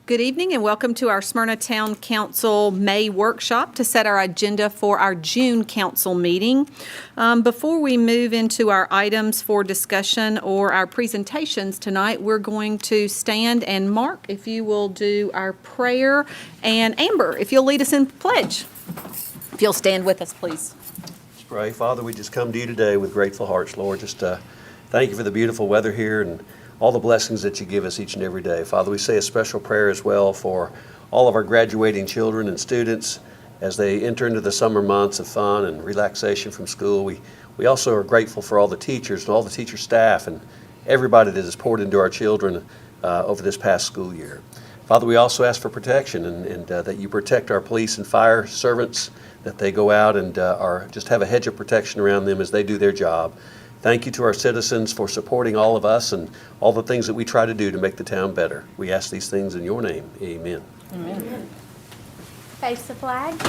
Good evening and welcome to our Smyrna Town Council May workshop to set our agenda for our June council meeting. Before we move into our items for discussion or our presentations tonight, we're going to stand and Mark, if you will do our prayer, and Amber, if you'll lead us in pledge. If you'll stand with us, please. Let's pray. Father, we just come to you today with grateful hearts, Lord. Just thank you for the beautiful weather here and all the blessings that you give us each and every day. Father, we say a special prayer as well for all of our graduating children and students as they enter into the summer months of fun and relaxation from school. We also are grateful for all the teachers and all the teacher staff and everybody that has poured into our children over this past school year. Father, we also ask for protection and that you protect our police and fire servants, that they go out and just have a hedge of protection around them as they do their job. Thank you to our citizens for supporting all of us and all the things that we try to do to make the town better. We ask these things in your name. Amen. Amen. Face the flag.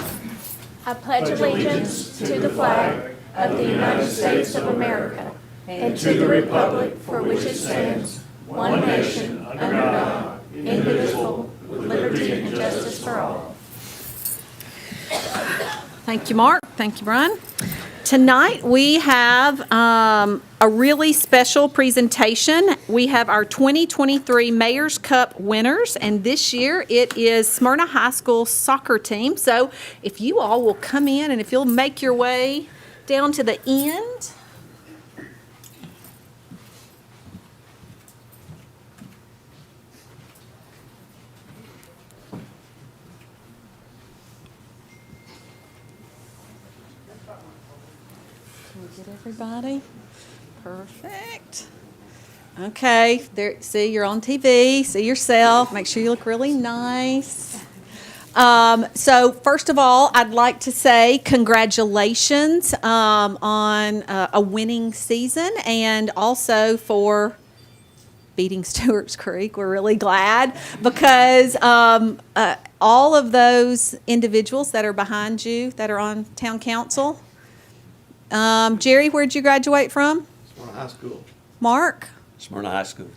I pledge allegiance to the flag of the United States of America and to the republic for which it stands, one nation, under God, indivisible, with liberty and justice for all. Thank you, Mark. Thank you, Brian. Tonight we have a really special presentation. We have our 2023 Mayor's Cup winners, and this year it is Smyrna High School soccer team. So if you all will come in and if you'll make your way down to the end. Everybody? Perfect. Okay, there. See, you're on TV. See yourself. Make sure you look really nice. So first of all, I'd like to say congratulations on a winning season and also for beating Stewart's Creek. We're really glad because all of those individuals that are behind you that are on town council. Jerry, where'd you graduate from? Smyrna High School. Mark? Smyrna High School.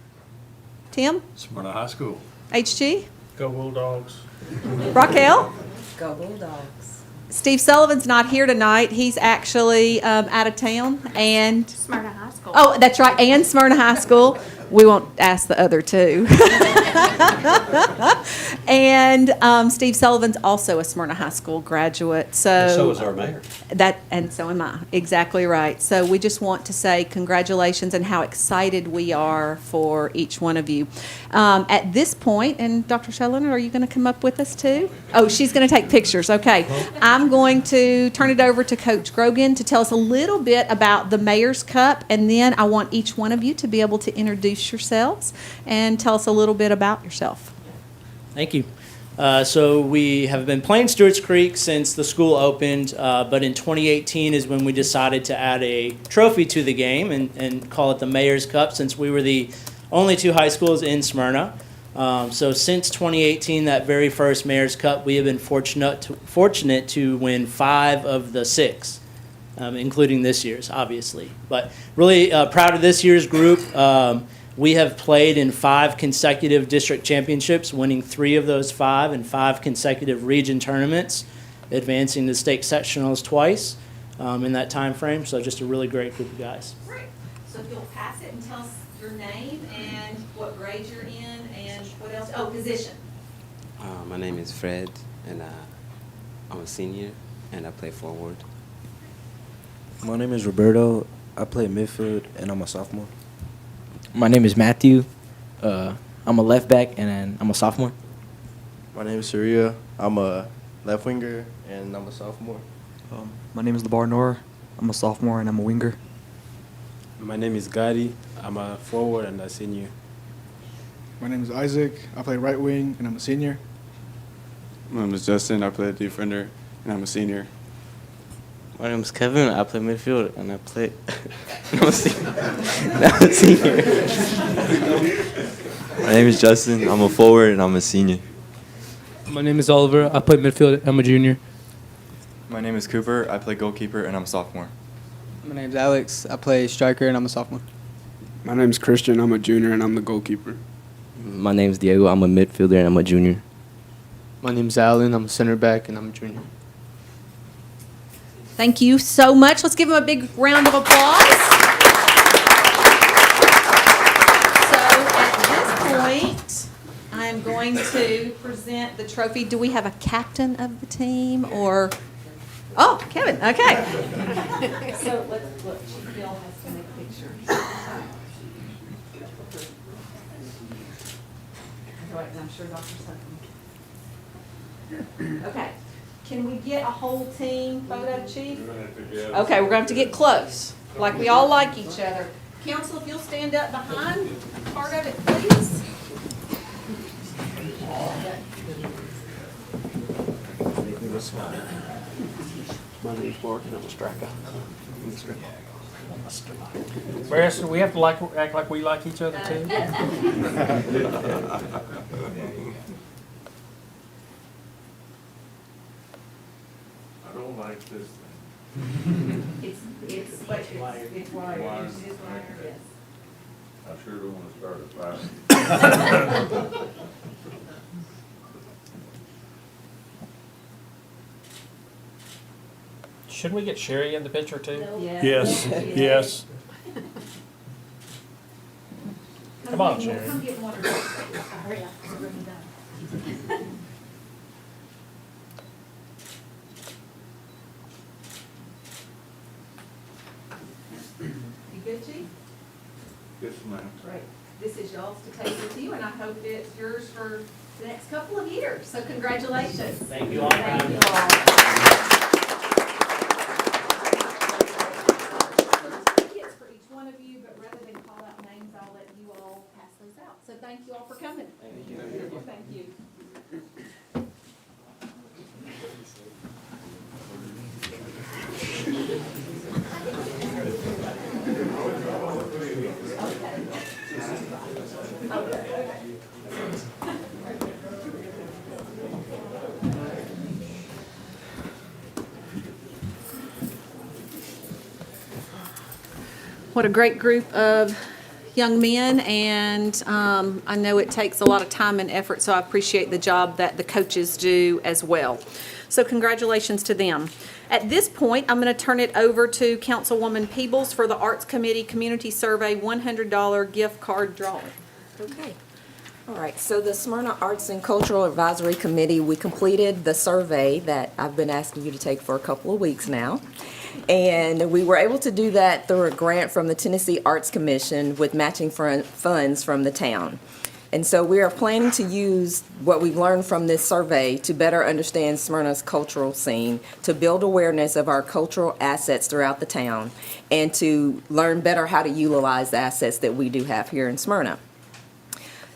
Tim? Smyrna High School. HG? Go Bulldogs. Raquel? Go Bulldogs. Steve Sullivan's not here tonight. He's actually out of town. And, Smyrna High School. oh, that's right, and Smyrna High School. We won't ask the other two. And Steve Sullivan's also a Smyrna High School graduate. So is our mayor. And so am I. Exactly right. So we just want to say congratulations and how excited we are for each one of you. At this point, and Dr. Shellin, are you going to come up with us too? Oh, she's going to take pictures. Okay. I'm going to turn it over to Coach Grogan to tell us a little bit about the Mayor's Cup, and then I want each one of you to be able to introduce yourselves and tell us a little bit about yourself. Thank you. So we have been playing Stewart's Creek since the school opened, but in 2018 is when we decided to add a trophy to the game and call it the Mayor's Cup, since we were the only two high schools in Smyrna. So since 2018, that very first Mayor's Cup, we have been fortunate to win 5 of the 6, including this year's, obviously. But really proud of this year's group. We have played in 5 consecutive district championships, winning 3 of those 5 and 5 consecutive region tournaments, advancing to state sectionals twice in that time frame. So just a really great group of guys. Great. So if you'll pass it and tell us your name and what grade you're in and what else. Oh, position. My name is Fred, and I'm a senior, and I play forward. My name is Roberto. I play midfield, and I'm a sophomore. My name is Matthew. I'm a left back and I'm a sophomore. My name is Surya. I'm a left winger and I'm a sophomore. My name is Labar Noor. I'm a sophomore and I'm a winger. My name is Gadi. I'm a forward and a senior. My name is Isaac. I play right wing and I'm a senior. My name is Justin. I play defender and I'm a senior. My name is Kevin. I play midfield and I play. I'm a senior. My name is Justin. I'm a forward and I'm a senior. My name is Oliver. I play midfield. I'm a junior. My name is Cooper. I play goalkeeper and I'm a sophomore. My name is Alex. I play striker and I'm a sophomore. My name is Christian. I'm a junior and I'm the goalkeeper. My name's Diego. I'm a midfielder and I'm a junior. My name's Alan. I'm a center back and I'm a junior. Thank you so much. Let's give them a big round of applause. So at this point, I'm going to present the trophy. Do we have a captain of the team or? Oh, Kevin, okay. So let's look. Bill has to make pictures. I'm sure Dr. Sutton. Okay. Can we get a whole team photo, Chief? Okay, we're going to have to get close, like we all like each other. Council, if you'll stand up behind part of it, please. My name's Mark, and I'm a striker. Braston, we have to act like we like each other too? I don't like this thing. It's wire. It's wire, yes. I sure don't want to start a fight. Shouldn't we get Sherry in the picture too? Yes. Yes. Come on, Sherry. Come get water. Hurry up, we're really done. You good, Chief? Yes, ma'am. Great. This is y'all's to take with you, and I hope it's yours for the next couple of years. So congratulations. Thank you all. Thank you all. Tickets for each one of you, but rather than call out names, I'll let you all pass those out. So thank you all for coming. Thank you. Thank you. What a great group of young men, and I know it takes a lot of time and effort, so I appreciate the job that the coaches do as well. So congratulations to them. At this point, I'm going to turn it over to Councilwoman Peebles for the Arts Committee Community Survey $100 gift card drawing. Okay. All right, so the Smyrna Arts and Cultural Advisory Committee, we completed the survey that I've been asking you to take for a couple of weeks now. And we were able to do that through a grant from the Tennessee Arts Commission with matching funds from the town. And so we are planning to use what we've learned from this survey to better understand Smyrna's cultural scene, to build awareness of our cultural assets throughout the town, and to learn better how to utilize the assets that we do have here in Smyrna.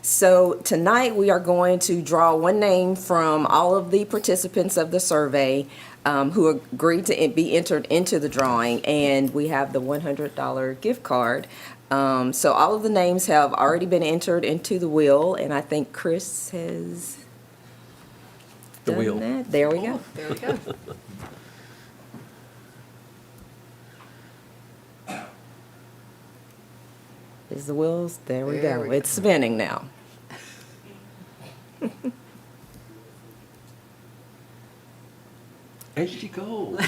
So tonight we are going to draw one name from all of the participants of the survey who agreed to be entered into the drawing, and we have the $100 gift card. So all of the names have already been entered into the wheel, and I think Chris has done that. There we go. There we go. Is the wheels? There we go. It's spinning now. As she goes.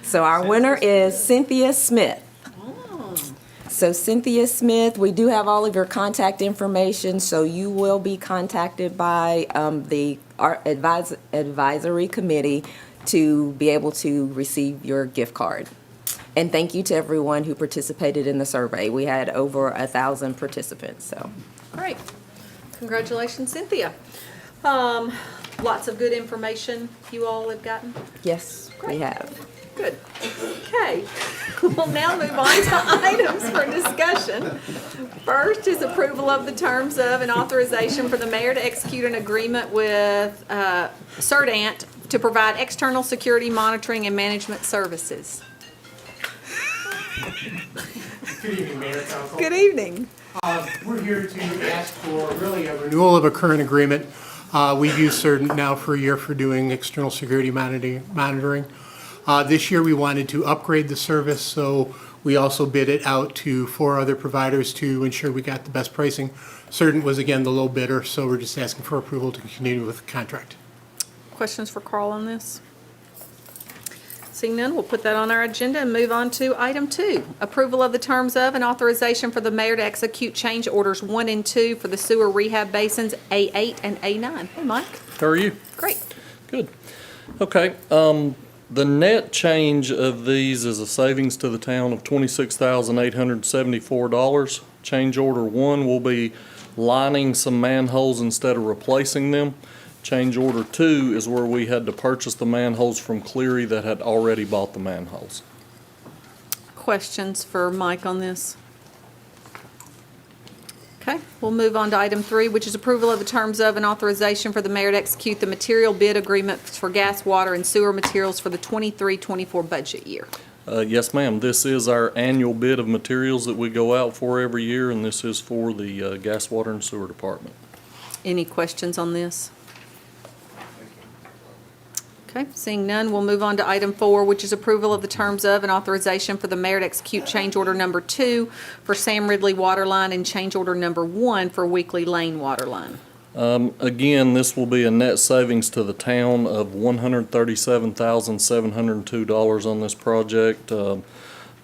So our winner is Cynthia Smith. So Cynthia Smith, we do have all of your contact information, so you will be contacted by the Art Advisory Committee to be able to receive your gift card. And thank you to everyone who participated in the survey. We had over 1,000 participants, so. Great. Congratulations, Cynthia. Lots of good information you all have gotten. Yes, we have. Good. Okay. We'll now move on to items for discussion. First is approval of the terms of and authorization for the mayor to execute an agreement with Cerdant to provide external security monitoring and management services. Good evening, Mayor, Council. Good evening. We're here to ask for really a renewal of a current agreement. We've used Cerdant now for a year for doing external security monitoring. This year we wanted to upgrade the service, so We also bid it out to 4 other providers to ensure we got the best pricing. Cerdant was again the low bidder, so we're just asking for approval to continue with the contract. Questions for Carl on this? Seeing none, we'll put that on our agenda and move on to item 2. Approval of the terms of and authorization for the mayor to execute change orders 1 and 2 for the sewer rehab basins A8 and A9. Hey, Mike. How are you? Great. Good. Okay, the net change of these is a savings to the town of $26,874. Change order 1 will be lining some manholes instead of replacing them. Change order 2 is where we had to purchase the manholes from Cleary that had already bought the manholes. Questions for Mike on this? Okay, we'll move on to item 3, which is approval of the terms of and authorization for the mayor to execute the material bid agreement for gas, water, and sewer materials for the 23-24 budget year. Yes, ma'am. This is our annual bid of materials that we go out for every year, and this is for the gas, water, and sewer department. Any questions on this? Okay, seeing none, we'll move on to item 4, which is approval of the terms of and authorization for the mayor to execute change order number 2 for Sam Ridley Waterline and change order number 1 for Weekly Lane Waterline. Again, this will be a net savings to the town of $137,702 on this project.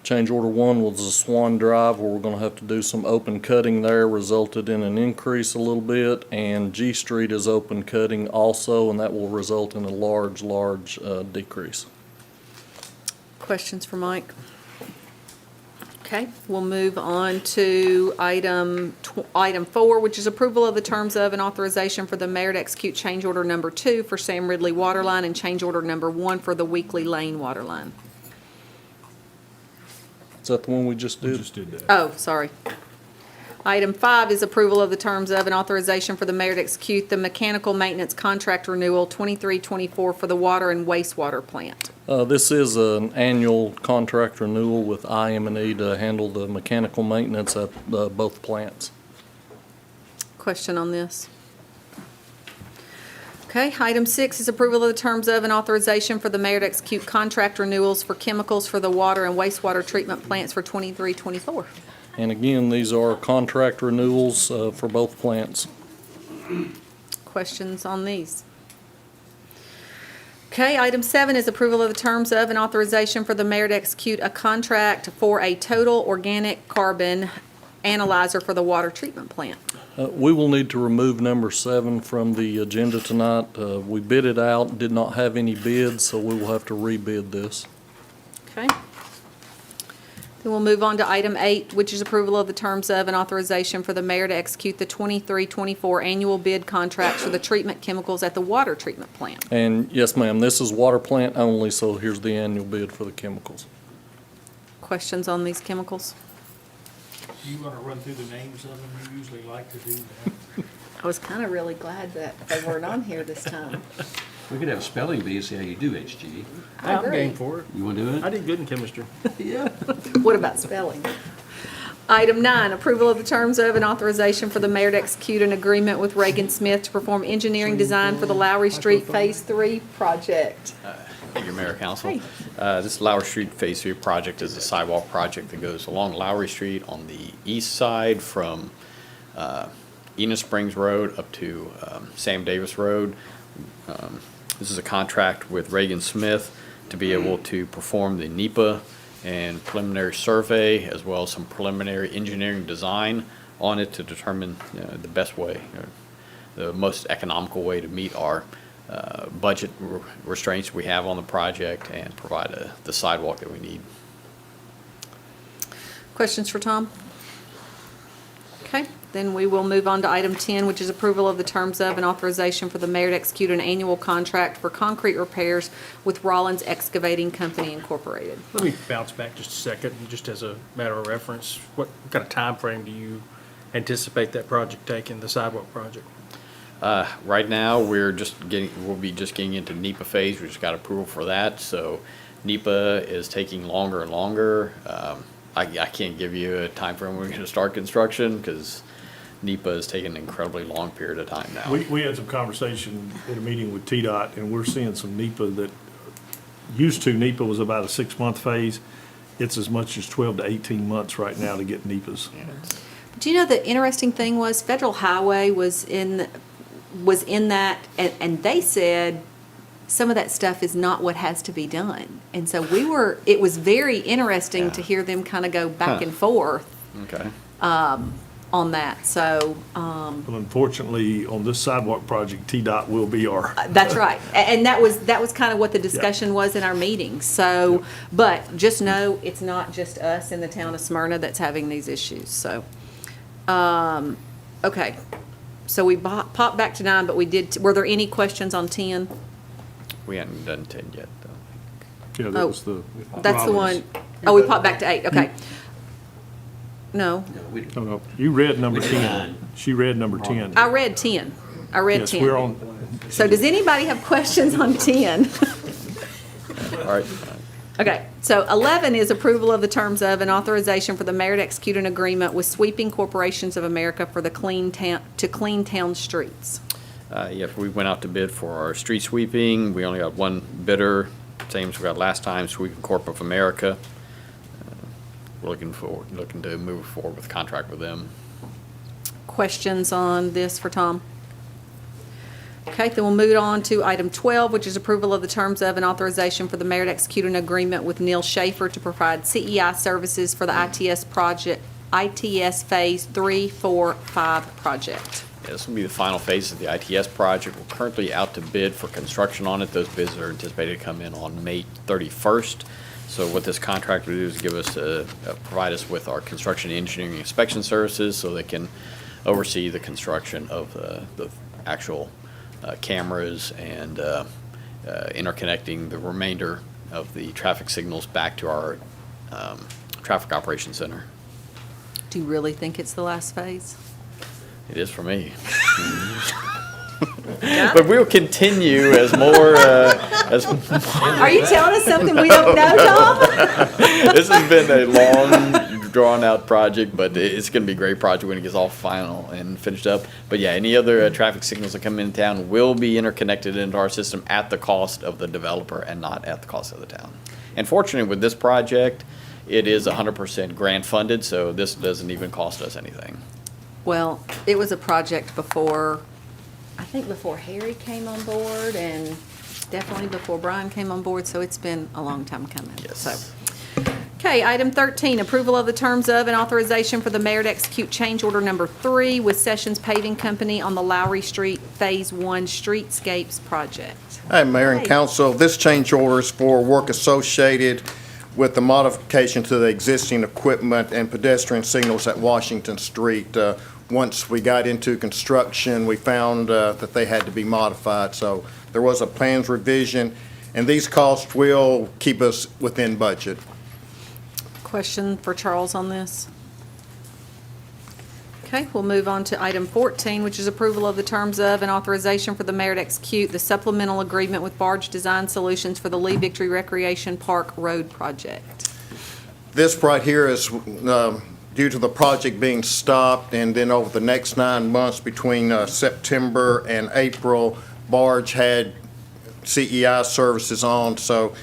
Change order 1 was a Swan Drive where we're going to have to do some open cutting there, resulted in an increase a little bit, and G Street is open cutting also, and that will result in a large decrease. Questions for Mike? Okay, we'll move on to item 4, which is approval of the terms of and authorization for the mayor to execute change order number 2 for Sam Ridley Waterline and change order number 1 for the Weekly Lane Waterline. Is that the one we just did? We just did that. Oh, sorry. Item 5 is approval of the terms of and authorization for the mayor to execute the mechanical maintenance contract renewal 23-24 for the water and wastewater plant. This is an annual contract renewal with IM&E to handle the mechanical maintenance at both plants. Question on this? Okay, item 6 is approval of the terms of and authorization for the mayor to execute contract renewals for chemicals for the water and wastewater treatment plants for 23-24. And again, these are contract renewals for both plants. Questions on these? Okay, item 7 is approval of the terms of and authorization for the mayor to execute a contract for a total organic carbon analyzer for the water treatment plant. We will need to remove number 7 from the agenda tonight. We bid it out, did not have any bids, so we will have to rebid this. Okay. Then we'll move on to item 8, which is approval of the terms of and authorization for the mayor to execute the 23-24 annual bid contract for the treatment chemicals at the water treatment plant. And yes, ma'am, this is water plant only, so here's the annual bid for the chemicals. Questions on these chemicals? You want to run through the names of them? You usually like to do that. I was kind of really glad that they weren't on here this time. We could have a spelling bee and see how you do, HG. I agree. I'm game for it. You want to do it? I did good in chemistry. Yeah. What about spelling? Item 9, approval of the terms of and authorization for the mayor to execute an agreement with Reagan Smith to perform engineering design for the Lowry Street Phase 3 project. Thank you, Mayor, Council. Hey. This Lowry Street Phase 3 project is a sidewalk project that goes along Lowry Street on the east side from Enos Springs Road up to Sam Davis Road. This is a contract with Reagan Smith to be able to perform the NEPA and preliminary survey, as well as some preliminary engineering design on it to determine the best way, the most economical way to meet our budget restraints we have on the project and provide the sidewalk that we need. Questions for Tom? Okay, then we will move on to item 10, which is approval of the terms of and authorization for the mayor to execute an annual contract for concrete repairs with Rollins Excavating Company Incorporated. Let me bounce back just a second, just as a matter of reference. What kind of time frame do you anticipate that project taking, the sidewalk project? Right now, we'll be just getting into NEPA phase. We just got approval for that, so NEPA is taking longer and longer. I can't give you a time frame when we're going to start construction because NEPA is taking an incredibly long period of time now. We had some conversation at a meeting with TDOT, and we're seeing some NEPA that, NEPA was about a 6-month phase, it's as much as 12 to 18 months right now to get NEPAs. Do you know the interesting thing was Federal Highway was in that, and they said some of that stuff is not what has to be done. And so it was very interesting to hear them kind of go back and forth Okay. on that. So, Well, unfortunately, on this sidewalk project, TDOT will be our. that's right. And that was kind of what the discussion was in our meeting. So, but just know it's not just us in the town of Smyrna that's having these issues. So, okay. So we popped back to 9, but were there any questions on 10? We hadn't done 10 yet, though. Yeah, that was the. That's the one. Oh, we popped back to 8. Okay. No. No, you read number 10. She read number 10. I read 10. I read Yes, 10. we're on, So does anybody have questions on 10? All right. Okay, so 11 is approval of the terms of and authorization for the mayor to execute an agreement with Sweeping Corporations of America for the clean town streets. Yeah, we went out to bid for our street sweeping. We only got one bidder, same as we got last time, Sweeping Corp of America. We're looking to move forward with a contract with them. Questions on this for Tom? Okay, then we'll move on to item 12, which is approval of the terms of and authorization for the mayor to execute an agreement with Neil Schaefer to provide CEI services for the ITS Phase 3, 4, 5 project. Yeah, this will be the final phase of the ITS project. We're currently out to bid for construction on it. Those bids are anticipated to come in on May 31st. So what this contract will do is provide us with our construction engineering inspection services so they can oversee the construction of the actual cameras and interconnecting the remainder of the traffic signals back to our traffic operations center. Do you really think it's the last phase? It is for me. But we'll continue as more, Are you telling us something we don't know, Tom? This has been a long, drawn-out project, but it's going to be a great project when it gets all final and finished up. But yeah, any other traffic signals that come in town will be interconnected into our system at the cost of the developer and not at the cost of the town. And fortunately, with this project, it is 100% grant funded, so this doesn't even cost us anything. Well, it was a project before Harry came on board and definitely before Brian came on board, so it's been a long time coming. Yes. So, okay, item 13, approval of the terms of and authorization for the mayor to execute change order number 3 with Sessions Paving Company on the Lowry Street Phase 1 Streetscapes project. Hi, Mayor and Council. This change order is for work associated with the modification to the existing equipment and pedestrian signals at Washington Street. Once we got into construction, we found that they had to be modified, so there was a plans revision, and these costs will keep us within budget. Question for Charles on this? Okay, we'll move on to item 14, which is approval of the terms of and authorization for the mayor to execute the supplemental agreement with Barge Design Solutions for the Lee Victory Recreation Park Road project. This right here is due to the project being stopped, and then over the next 9 months between September and April, Barge had CEI services on, so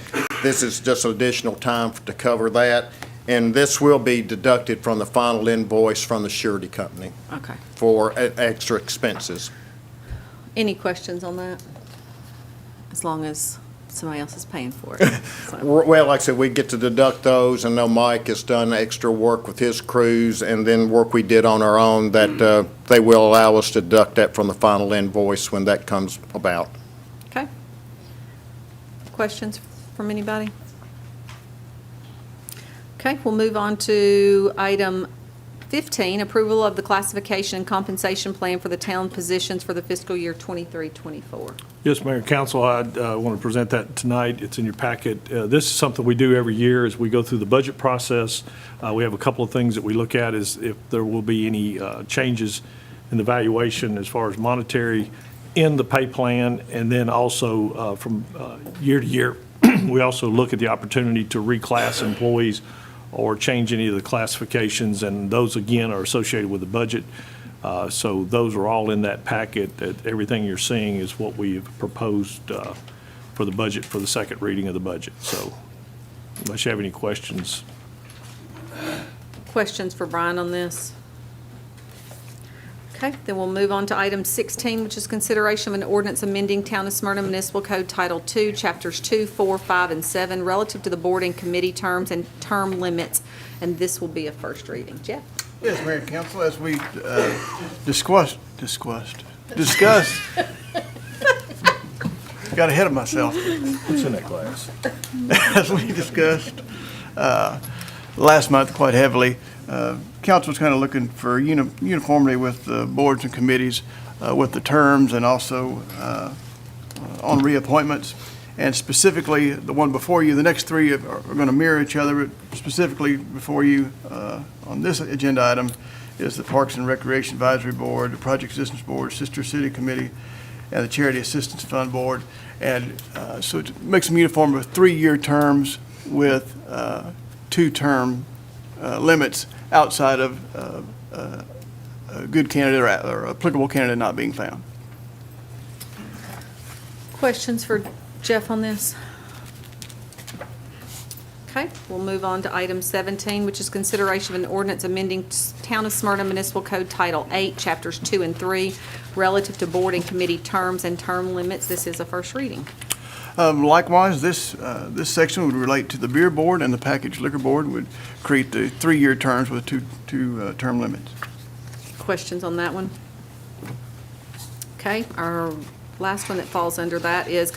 this is just additional time to cover that. And this will be deducted from the final invoice from the surety company. Okay. For extra expenses. Any questions on that? As long as somebody else is paying for it. So. Well, like I said, we get to deduct those. I know Mike has done extra work with his crews, and then work we did on our own that they will allow us to deduct that from the final invoice when that comes about. Okay. Questions from anybody? Okay, we'll move on to item 15, approval of the classification and compensation plan for the town positions for the fiscal year 23-24. Yes, Mayor and Council, I want to present that tonight. It's in your packet. This is something we do every year as we go through the budget process. We have a couple of things that we look at is if there will be any changes in the valuation as far as monetary in the pay plan, and then also from year to year, we also look at the opportunity to reclass employees or change any of the classifications, and those again are associated with the budget. So those are all in that packet. That everything you're seeing is what we've proposed for the budget for the second reading of the budget. So unless you have any questions, Questions for Brian on this? Okay, then we'll move on to item 16, which is consideration of an ordinance amending Town of Smyrna Municipal Code Title II, Chapters 2, 4, 5, and 7, relative to the board and committee terms and term limits, and this will be a first reading. Jeff? Yes, Mayor and Council, as we discussed, got ahead of myself. What's in that glass? As we discussed last month quite heavily, council's kind of looking for uniformity with the boards and committees with the terms and also on reappointments. And specifically, the one before you, the next three are going to mirror each other, but specifically before you on this agenda item is the Parks and Recreation Advisory Board, the Project Assistance Board, Sister City Committee, and the Charity Assistance Fund Board. And so it makes them uniform with 3-year terms with 2-term limits outside of a good candidate or applicable candidate not being found. Questions for Jeff on this? Okay, we'll move on to item 17, which is consideration of an ordinance amending Town of Smyrna Municipal Code Title 8, Chapters 2 and 3, relative to board and committee terms and term limits. This is a first reading. Likewise, this section would relate to the beer board, and the packaged liquor board would create the 3-year terms with two term limits. Questions on that one? Okay, our last one that falls under that is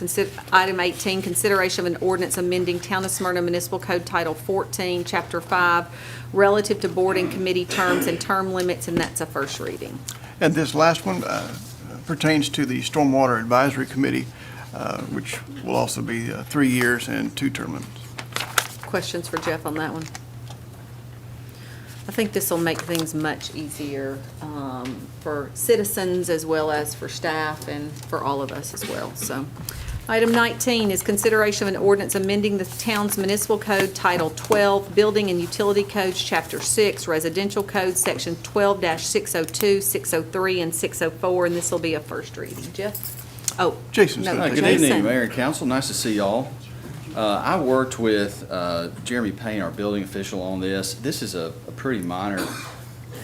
item 18, consideration of an ordinance amending Town of Smyrna Municipal Code Title 14, Chapter 5, relative to board and committee terms and term limits, and that's a first reading. And this last one pertains to the Stormwater Advisory Committee, which will also be 3 years and 2 term limits. Questions for Jeff on that one? I think this will make things much easier for citizens as well as for staff and for all of us as well. So, item 19 is consideration of an ordinance amending the town's municipal code, Title 12, Building and Utility Codes, Chapter 6, Residential Code, Section 12-602, 603, and 604, and this will be a first reading. Jeff? Oh, Jason's no, gonna Good Jason. evening, Mayor and Council. Nice to see y'all. I worked with Jeremy Payne, our building official, on this. This is a pretty minor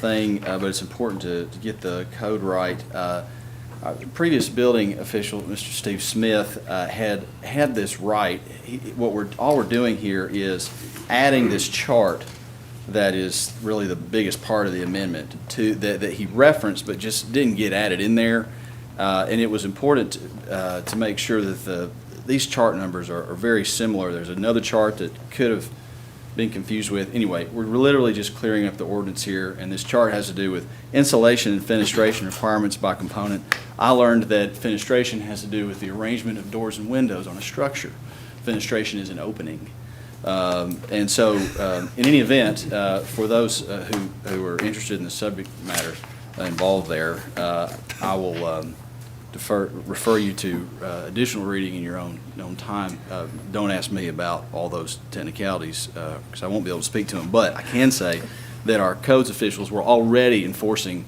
thing, but it's important to get the code right. Our previous building official, Mr. Steve Smith, had this right. All we're doing here is adding this chart that is really the biggest part of the amendment that he referenced, but just didn't get added in there. And it was important to make sure that these chart numbers are very similar. There's another chart that could have been confused with. Anyway, we're literally just clearing up the ordinance here, and this chart has to do with insulation and fenestration requirements by component. I learned that fenestration has to do with the arrangement of doors and windows on a structure. Fenestration is an opening. And so, in any event, for those who are interested in the subject matter involved there, I will refer you to additional reading in your own time. Don't ask me about all those technicalities because I won't be able to speak to them. But I can say that our codes officials were already enforcing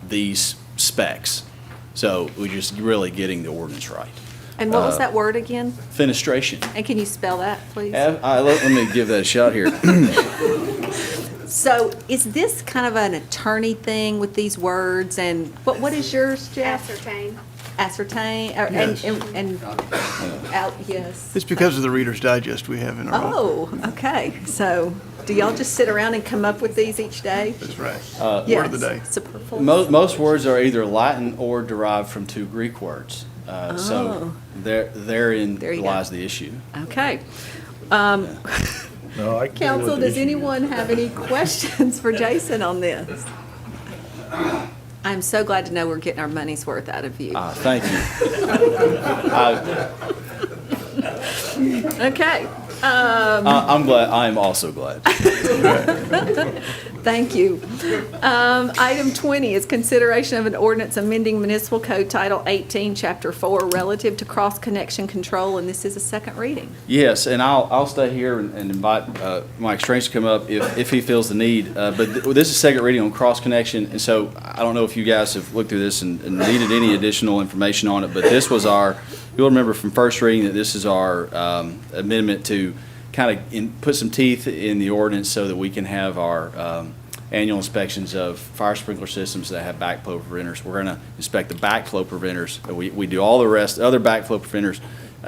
these specs. So we're just really getting the ordinance right. And what was that word again? Fenestration. And can you spell that, please? Let me give that a shot here. So is this kind of an attorney thing with these words? And what is yours, Jeff? Ascertain. Yes. Yes. It's because of the Reader's Digest we have in our office. Oh, okay. So do y'all just sit around and come up with these each day? That's right. Yes. Word of the day. Superfluous. Most words are either Latin or derived from 2 Greek words. So therein lies the issue. Okay. No, I Council, does anyone have any questions for Jason on this? I'm so glad to know we're getting our money's worth out of you. Thank you. Okay. I'm glad. I'm also glad. Thank you. Item 20 is consideration of an ordinance amending Municipal Code Title 18, Chapter 4, relative to cross-connection control, and this is a second reading. Yes, and I'll stay here and invite Mike Strange to come up if he feels the need. But this is second reading on cross-connection, and so I don't know if you guys have looked through this and needed any additional information on it, but this was you'll remember from first reading that this is our amendment to kind of put some teeth in the ordinance so that we can have our annual inspections of fire sprinkler systems that have backflow preventers. We're going to inspect the backflow preventers. We do all the rest, other backflow preventers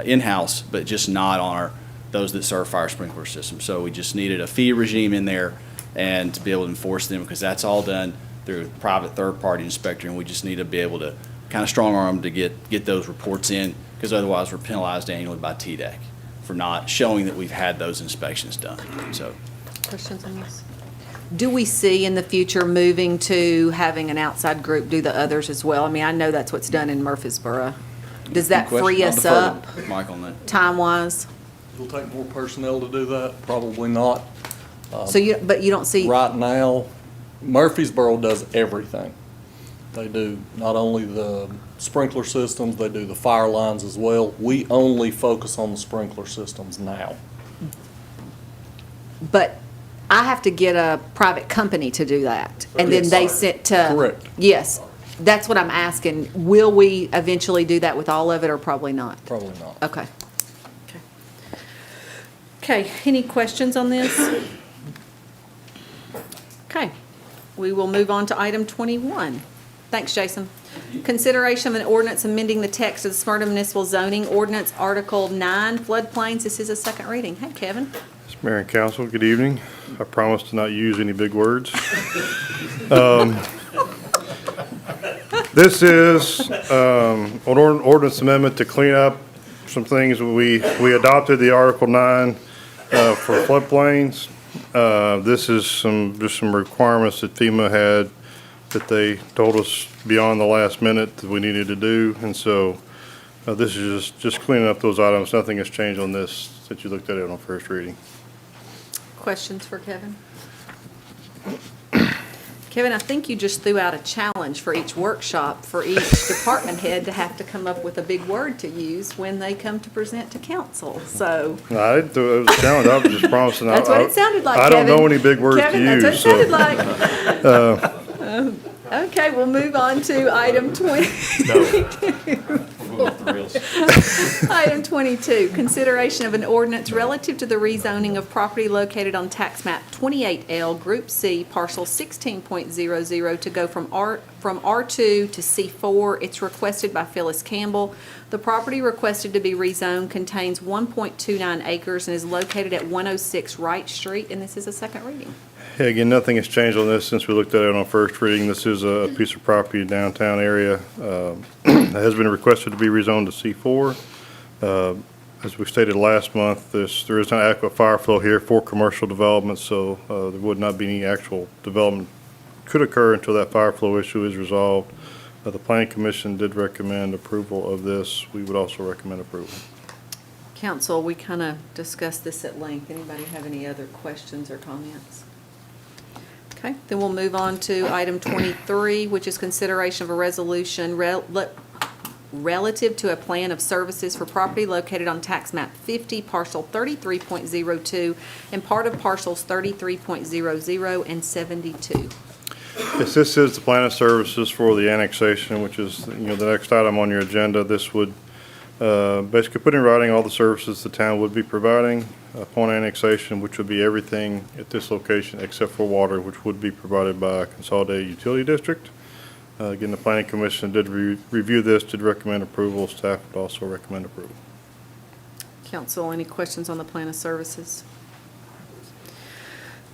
in-house, but just not on those that serve fire sprinkler systems. So we just needed a fee regime in there and to be able to enforce them, because that's all done through a private third-party inspector, and we just need to be able to kind of strong arm to get those reports in, because otherwise we're penalized annually by TDEC for not showing that we've had those inspections done. So, Questions on this? Do we see in the future moving to having an outside group do the others as well? I mean, I know that's what's done in Murfreesboro. Does that question? free I'll us defer up to Mike on that. time-wise? It'll take more personnel to do that, probably not. So but you don't see, Right now, Murfreesboro does everything. They do not only the sprinkler systems, they do the fire lines as well. We only focus on the sprinkler systems now. but I have to get a private company to do that, and then they sent to. Correct. Yes, that's what I'm asking. Will we eventually do that with all of it, or probably not? Probably not. Okay. Okay, any questions on this? Okay, we will move on to item 21. Thanks, Jason. Consideration of an ordinance amending the text of the Smyrna Municipal Zoning Ordinance, Article 9, floodplains. This is a second reading. Hey, Kevin. Mayor and council, good evening. I promise to not use any big words. This is an ordinance amendment to clean up some things. We adopted the Article 9 for floodplains. This is just some requirements that FEMA had that they told us beyond the last minute that we needed to do. And so this is just cleaning up those items. Nothing has changed on this since you looked at it on first reading. Questions for Kevin? Kevin, I think you just threw out a challenge for each workshop, for each department head to have to come up with a big word to use when they come to present to council, so. No, I didn't do it. It was a challenge. I was just promising. That's what it sounded like, I don't Kevin. know any big words to Kevin, use. that's what it so, sounded like. Okay, we'll move on to item 22. Item 22, consideration of an ordinance relative to the rezoning of property located on tax map 28L, Group C, parcel 16.00 to go from R2 to C4. It's requested by Phyllis Campbell. The property requested to be rezoned contains 1.29 acres and is located at 106 Wright Street, and this is a second reading. Yeah, again, nothing has changed on this since we looked at it on first reading. This is a piece of property in downtown area. It has been requested to be rezoned to C4. As we stated last month, there is not adequate fire flow here for commercial development, so there would not be any actual development could occur until that fire flow issue is resolved. The Planning Commission did recommend approval of this. We would also recommend approval. Council, we kind of discussed this at length. Anybody have any other questions or comments? Okay, then we'll move on to item 23, which is consideration of a resolution relative to a plan of services for property located on tax map 50, parcel 33.02, and part of parcels 33.00 and 72. Yes, this is the plan of services for the annexation, which is, the next item on your agenda. This would basically put in writing all the services the town would be providing upon annexation, which would be everything at this location except for water, which would be provided by a consolidated utility district. Again, the Planning Commission did review this, did recommend approval. Staff would also recommend approval. Council, any questions on the plan of services?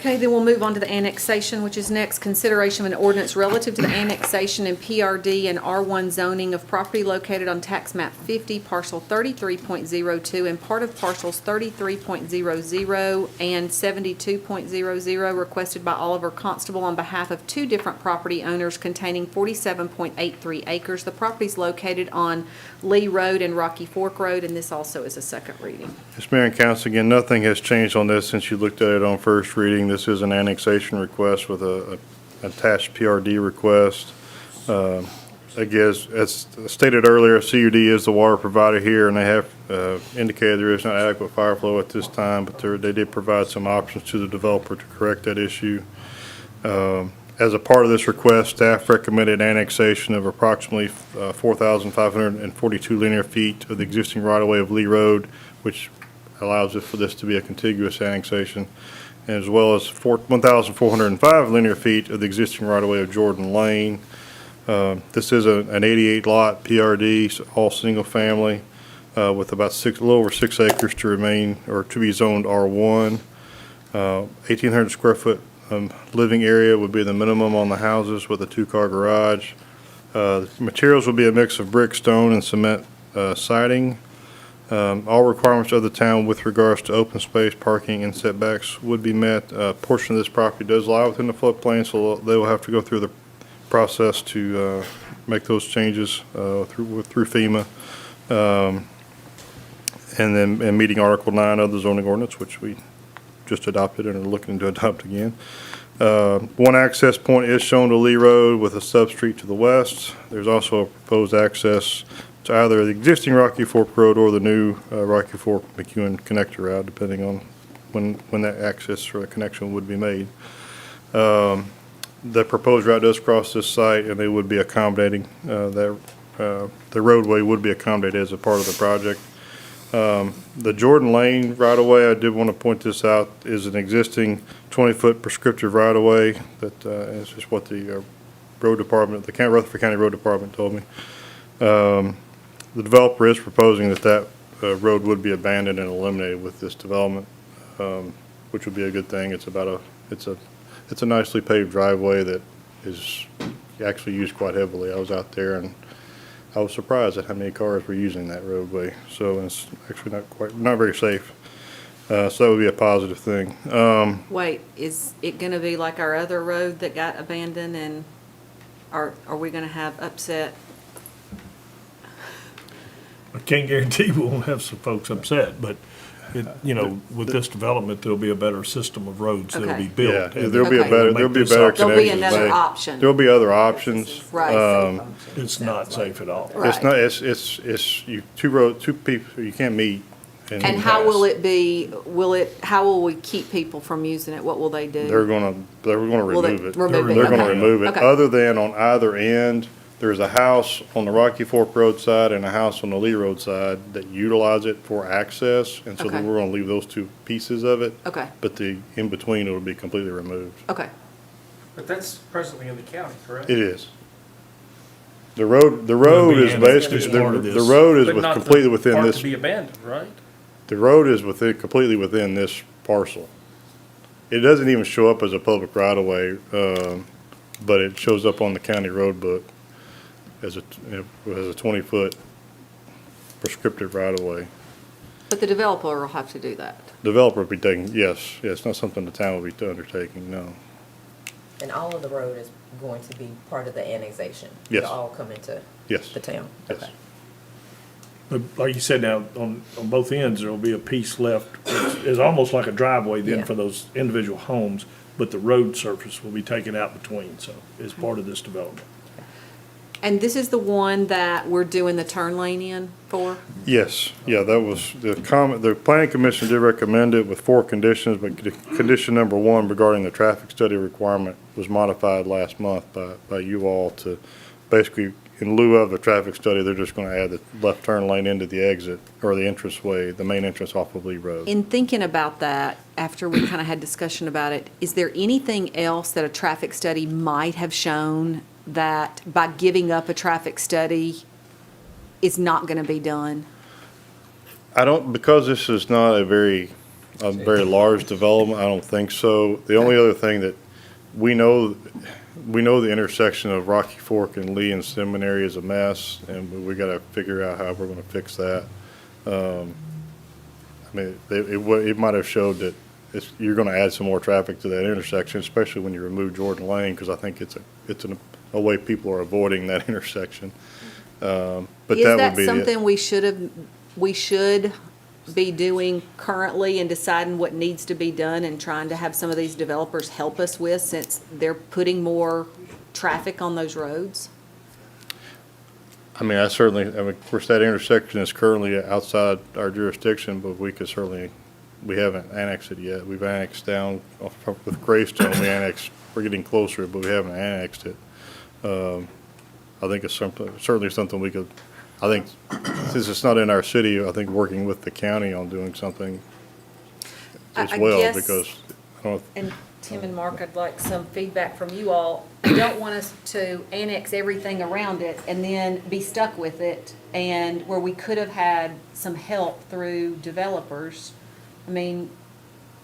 Okay, then we'll move on to the annexation, which is next. Consideration of an ordinance relative to the annexation and PRD and R1 zoning of property located on tax map 50, parcel 33.02, and part of parcels 33.00 and 72.00, requested by Oliver Constable on behalf of two different property owners containing 47.83 acres. The property is located on Lee Road and Rocky Fork Road, and this also is a second reading. Yes, Mayor and Council, again, nothing has changed on this since you looked at it on first reading. This is an annexation request with a attached PRD request. Again, as stated earlier, CUD is the water provider here, and they have indicated there is not adequate fire flow at this time, but they did provide some options to the developer to correct that issue. As a part of this request, staff recommended annexation of approximately 4,542 linear feet of the existing right-of-way of Lee Road, which allows it for this to be a contiguous annexation. as well as 1,405 linear feet of the existing right-of-way of Jordan Lane. This is an 88 lot PRD, so all single family, with about a little over 6 acres to remain or to be zoned R1. 1,800 square foot living area would be the minimum on the houses with a 2-car garage. The materials will be a mix of brick, stone, and cement siding. All requirements of the town with regards to open space, parking, and setbacks would be met. A portion of this property does lie within the floodplain, so they will have to go through the process to make those changes through FEMA. And meeting Article 9 of the zoning ordinance, which we just adopted and are looking to adopt again. One access point is shown to Lee Road with a sub-street to the west. There's also a proposed access to either the existing Rocky Fork Road or the new Rocky Fork McEwen connector route, depending on when that access or the connection would be made. The proposed route does cross this site, and they would be accommodating the roadway would be accommodated as a part of the project. The Jordan Lane right-of-way, I did want to point this out, is an existing 20-foot prescriptive right-of-way. That is just what the road department, the Rutherford County Road Department told me. The developer is proposing that road would be abandoned and eliminated with this development, which would be a good thing. It's a nicely paved driveway that is actually used quite heavily. I was out there and I was surprised at how many cars were using that roadway. So it's actually not very safe. So that would be a positive thing. Wait, is it gonna be like our other road that got abandoned, and are we gonna have upset? I can't guarantee we won't have some folks upset, but with this development, there'll be a better system of roads that'll be built. Yeah, there'll be a better connection. There'll be another option. There'll be other options. Right. It's not safe at all. Right. It's not, it's two people, you can't meet. And how will it be, how will we keep people from using it? What will they do? They're gonna remove it. They're gonna Okay. remove it. Okay. Other than on either end, there's a house on the Rocky Fork Road side and a house on the Lee Road side that utilize it for access, and so Okay. we're gonna leave those two pieces of it. Okay. But the in-between, it'll be completely removed. Okay. But that's presently in the county, correct? It is. The road is basically, the road is completely within Part this. to be abandoned, right? The road is completely within this parcel. It doesn't even show up as a public right-of-way, but it shows up on the county road book as a 20-foot prescriptive right-of-way. But the developer will have to do that. Developer will be taking, yes, it's not something the town will be undertaking, no. And all of the road is going to be part of the annexation? Yes. It'll all come into Yes. the town? Yes. Okay. But like you said, now, on both ends, there'll be a piece left, it's almost like a driveway then Yeah. for those individual homes, but the road surface will be taken out between, so it's part of this development. And this is the one that we're doing the turn lane in for? Yes, yeah, that was the comment, the planning commission did recommend it with 4 conditions, but condition number 1 regarding the traffic study requirement was modified last month by you all to basically, in lieu of the traffic study, they're just gonna add the left turn lane into the exit, or the entranceway, the main entrance off of Lee Road. In thinking about that, after we kind of had discussion about it, is there anything else that a traffic study might have shown that by giving up a traffic study is not going to be done? I don't, because this is not a very large development, I don't think so. The only other thing that we know the intersection of Rocky Fork and Lee and Seminary is a mess, and we gotta figure out how we're gonna fix that. I mean, it might have showed that you're gonna add some more traffic to that intersection, especially when you remove Jordan Lane, because I think it's a way people are avoiding that intersection. But Is that that would be something we should be doing currently and deciding what needs to be done and trying to have some of these developers help us with, since they're putting more traffic on those roads? I mean, of course, that intersection is currently outside our jurisdiction, but we haven't annexed it yet. We've annexed down with Greystone, we're getting closer, but we haven't annexed it. I think it's certainly something we could, I think, since it's not in our city, I think working with the county on doing something as I well, guess because And Tim and Mark, I'd like some feedback from you all. I don't want us to annex everything around it and then be stuck with it, and where we could have had some help through developers. I mean,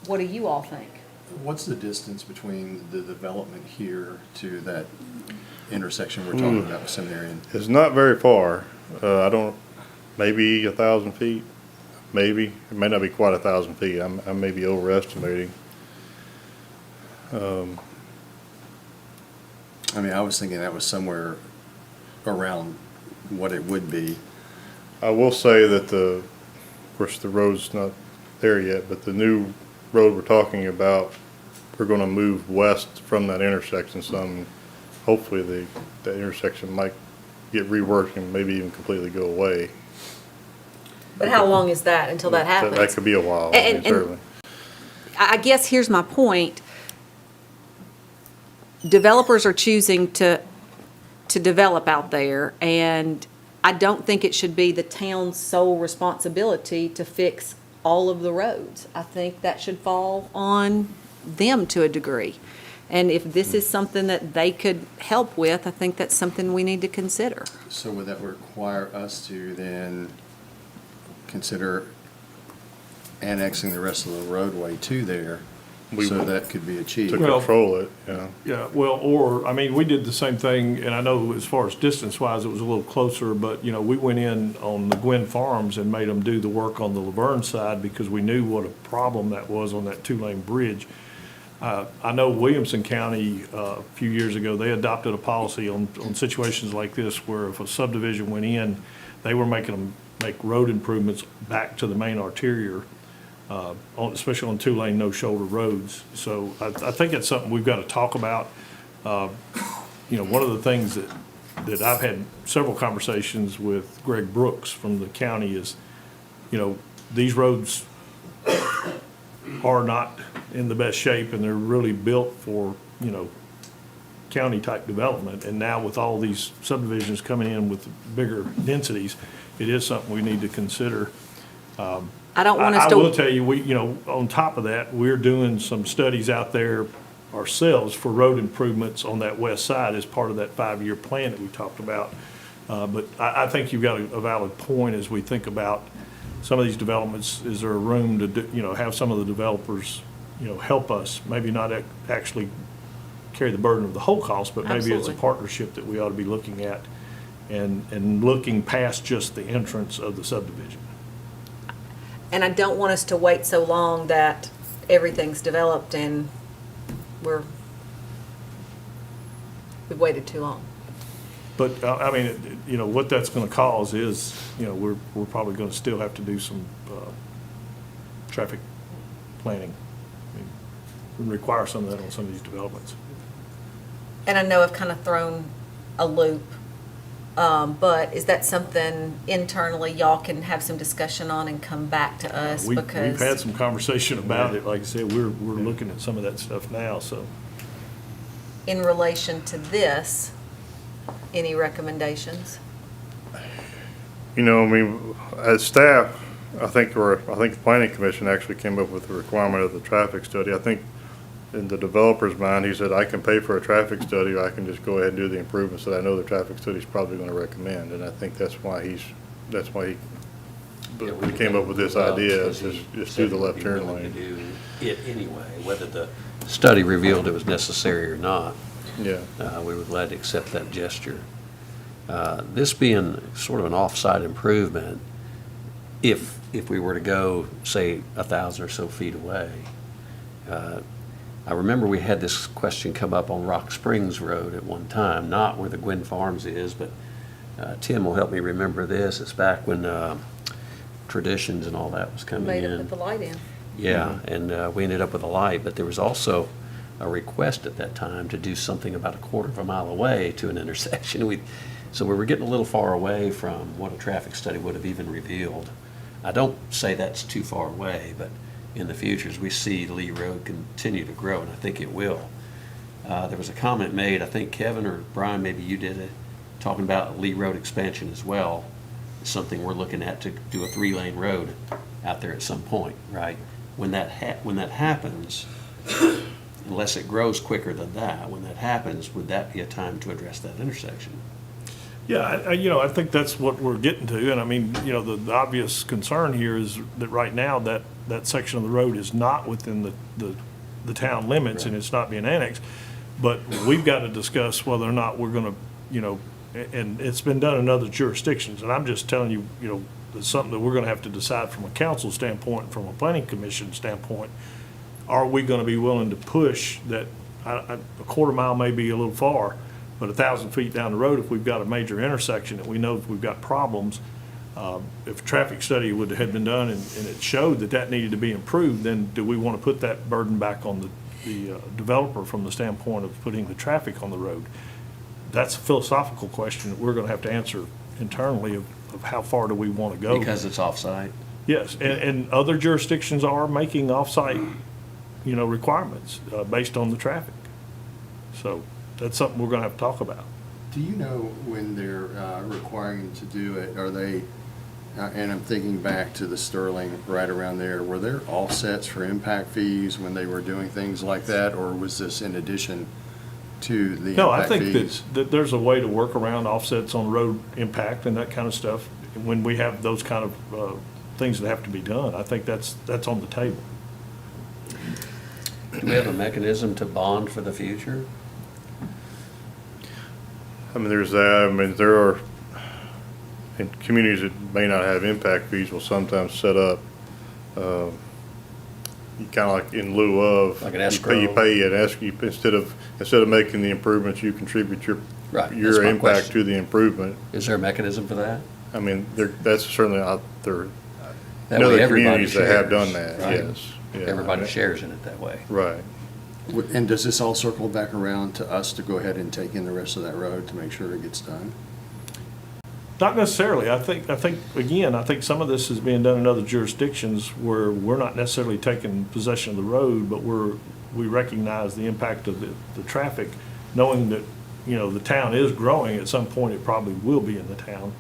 what do you all think? What's the distance between the development here to that intersection we're talking about with Seminary? It's not very far. Maybe 1,000 feet, maybe. It may not be quite 1,000 feet. I may be overestimating. I mean, I was thinking that was somewhere around what it would be. I will say that of course, the road's not there yet, but the new road we're talking about, we're gonna move west from that intersection some. Hopefully that intersection might get reworked and maybe even completely go away. But how long is that until that happens? That could be a while, certainly. I guess here's my point. Developers are choosing to develop out there, and I don't think it should be the town's sole responsibility to fix all of the roads. I think that should fall on them to a degree. And if this is something that they could help with, I think that's something we need to consider. So would that require us to then consider annexing the rest of the roadway to there so that could be achieved? To control it, yeah. Yeah, well, we did the same thing, and I know as far as distance-wise, it was a little closer, but, we went in on the Gwynn Farms and made them do the work on the Laverne side because we knew what a problem that was on that two-lane bridge. I know Williamson County, a few years ago, they adopted a policy on situations like this where if a subdivision went in, they were making them make road improvements back to the main arterial, especially on two-lane, no-shoulder roads. So I think it's something we've got to talk about. One of the things that I've had several conversations with Greg Brooks from the county is, these roads are not in the best shape, and they're really built for, county-type development. And now with all these subdivisions coming in with bigger densities, it is something we need to consider. I don't want us to. I will tell you, on top of that, we're doing some studies out there ourselves for road improvements on that west side as part of that 5-year plan that we talked about. But I think you've got a valid point as we think about some of these developments. Is there a room to have some of the developers, help us, maybe not actually carry the burden of the whole cost, but maybe it's a Absolutely. partnership that we ought to be looking at and looking past just the entrance of the subdivision. And I don't want us to wait so long that everything's developed and we've waited too long. But, what that's going to cause is, we're probably going to still have to do some traffic planning. We require some of that on some of these developments. And I know I've kind of thrown a loop, but is that something internally y'all can have some discussion on and come back to us? We've Because had some conversation about it. Like I said, we're looking at some of that stuff now, so. in relation to this, any recommendations? As staff, I think the planning commission actually came up with the requirement of the traffic study. I think in the developer's mind, he said, I can pay for a traffic study, or I can just go ahead and do the improvements that I know the traffic study's probably gonna recommend. And I think that's why he came up with this idea, is just do the left turn lane. Do it anyway, whether the study revealed it was necessary or not. Yeah. We were glad to accept that gesture. This being sort of an off-site improvement, if we were to go, say, 1,000 or so feet away, I remember we had this question come up on Rock Springs Road at one time, not where the Gwynn Farms is, but Tim will help me remember this. It's back when Traditions and all that was coming in. Made up with the light in. Yeah, and we ended up with a light, but there was also a request at that time to do something about a quarter of a mile away to an intersection. So we were getting a little far away from what a traffic study would have even revealed. I don't say that's too far away, but in the future, as we see Lee Road continue to grow, and I think it will. There was a comment made, I think Kevin or Brian, maybe you did it, talking about Lee Road expansion as well. It's something we're looking at to do a 3-lane road out there at some point, right? When that happens, unless it grows quicker than that, when that happens, would that be a time to address that intersection? Yeah, I think that's what we're getting to, and I mean, the obvious concern here is that right now, that section of the road is not within the town limits, and it's not being annexed, but we've got to discuss whether or not we're gonna, and it's been done in other jurisdictions, and I'm just telling you, it's something that we're gonna have to decide from a council standpoint, from a planning commission standpoint. Are we gonna be willing to push that, a quarter mile may be a little far, but 1,000 feet down the road, if we've got a major intersection that we know if we've got problems, if a traffic study had been done and it showed that needed to be improved, then do we want to put that burden back on the developer from the standpoint of putting the traffic on the road? That's a philosophical question that we're going to have to answer internally of how far do we want to go. Because it's off-site? Yes, and other jurisdictions are making off-site, requirements based on the traffic. So that's something we're going to have to talk about. Do you know when they're requiring to do it, are they, and I'm thinking back to the Sterling right around there, were there offsets for impact fees when they were doing things like that, or was this in addition to the No, I impact think fees? that there's a way to work around offsets on road impact and that kind of stuff. When we have those kind of things that have to be done, I think that's on the table. Do we have a mechanism to bond for the future? I mean, there's that. I mean, there are, in communities that may not have impact fees will sometimes set up, kind of like in lieu of. Like an escrow? You pay an escrow, instead of making the improvements, you contribute Right, your that's my impact question. to the improvement. Is there a mechanism for that? I mean, that's certainly out there. That In way other everybody communities that have done shares, that, right? yes. Yeah. Everybody shares in it that way. Right. And does this all circle back around to us to go ahead and take in the rest of that road to make sure it gets done? Not necessarily. I think some of this is being done in other jurisdictions where we're not necessarily taking possession of the road, but we recognize the impact of the traffic, knowing that, the town is growing. At some point, it probably will be in the town.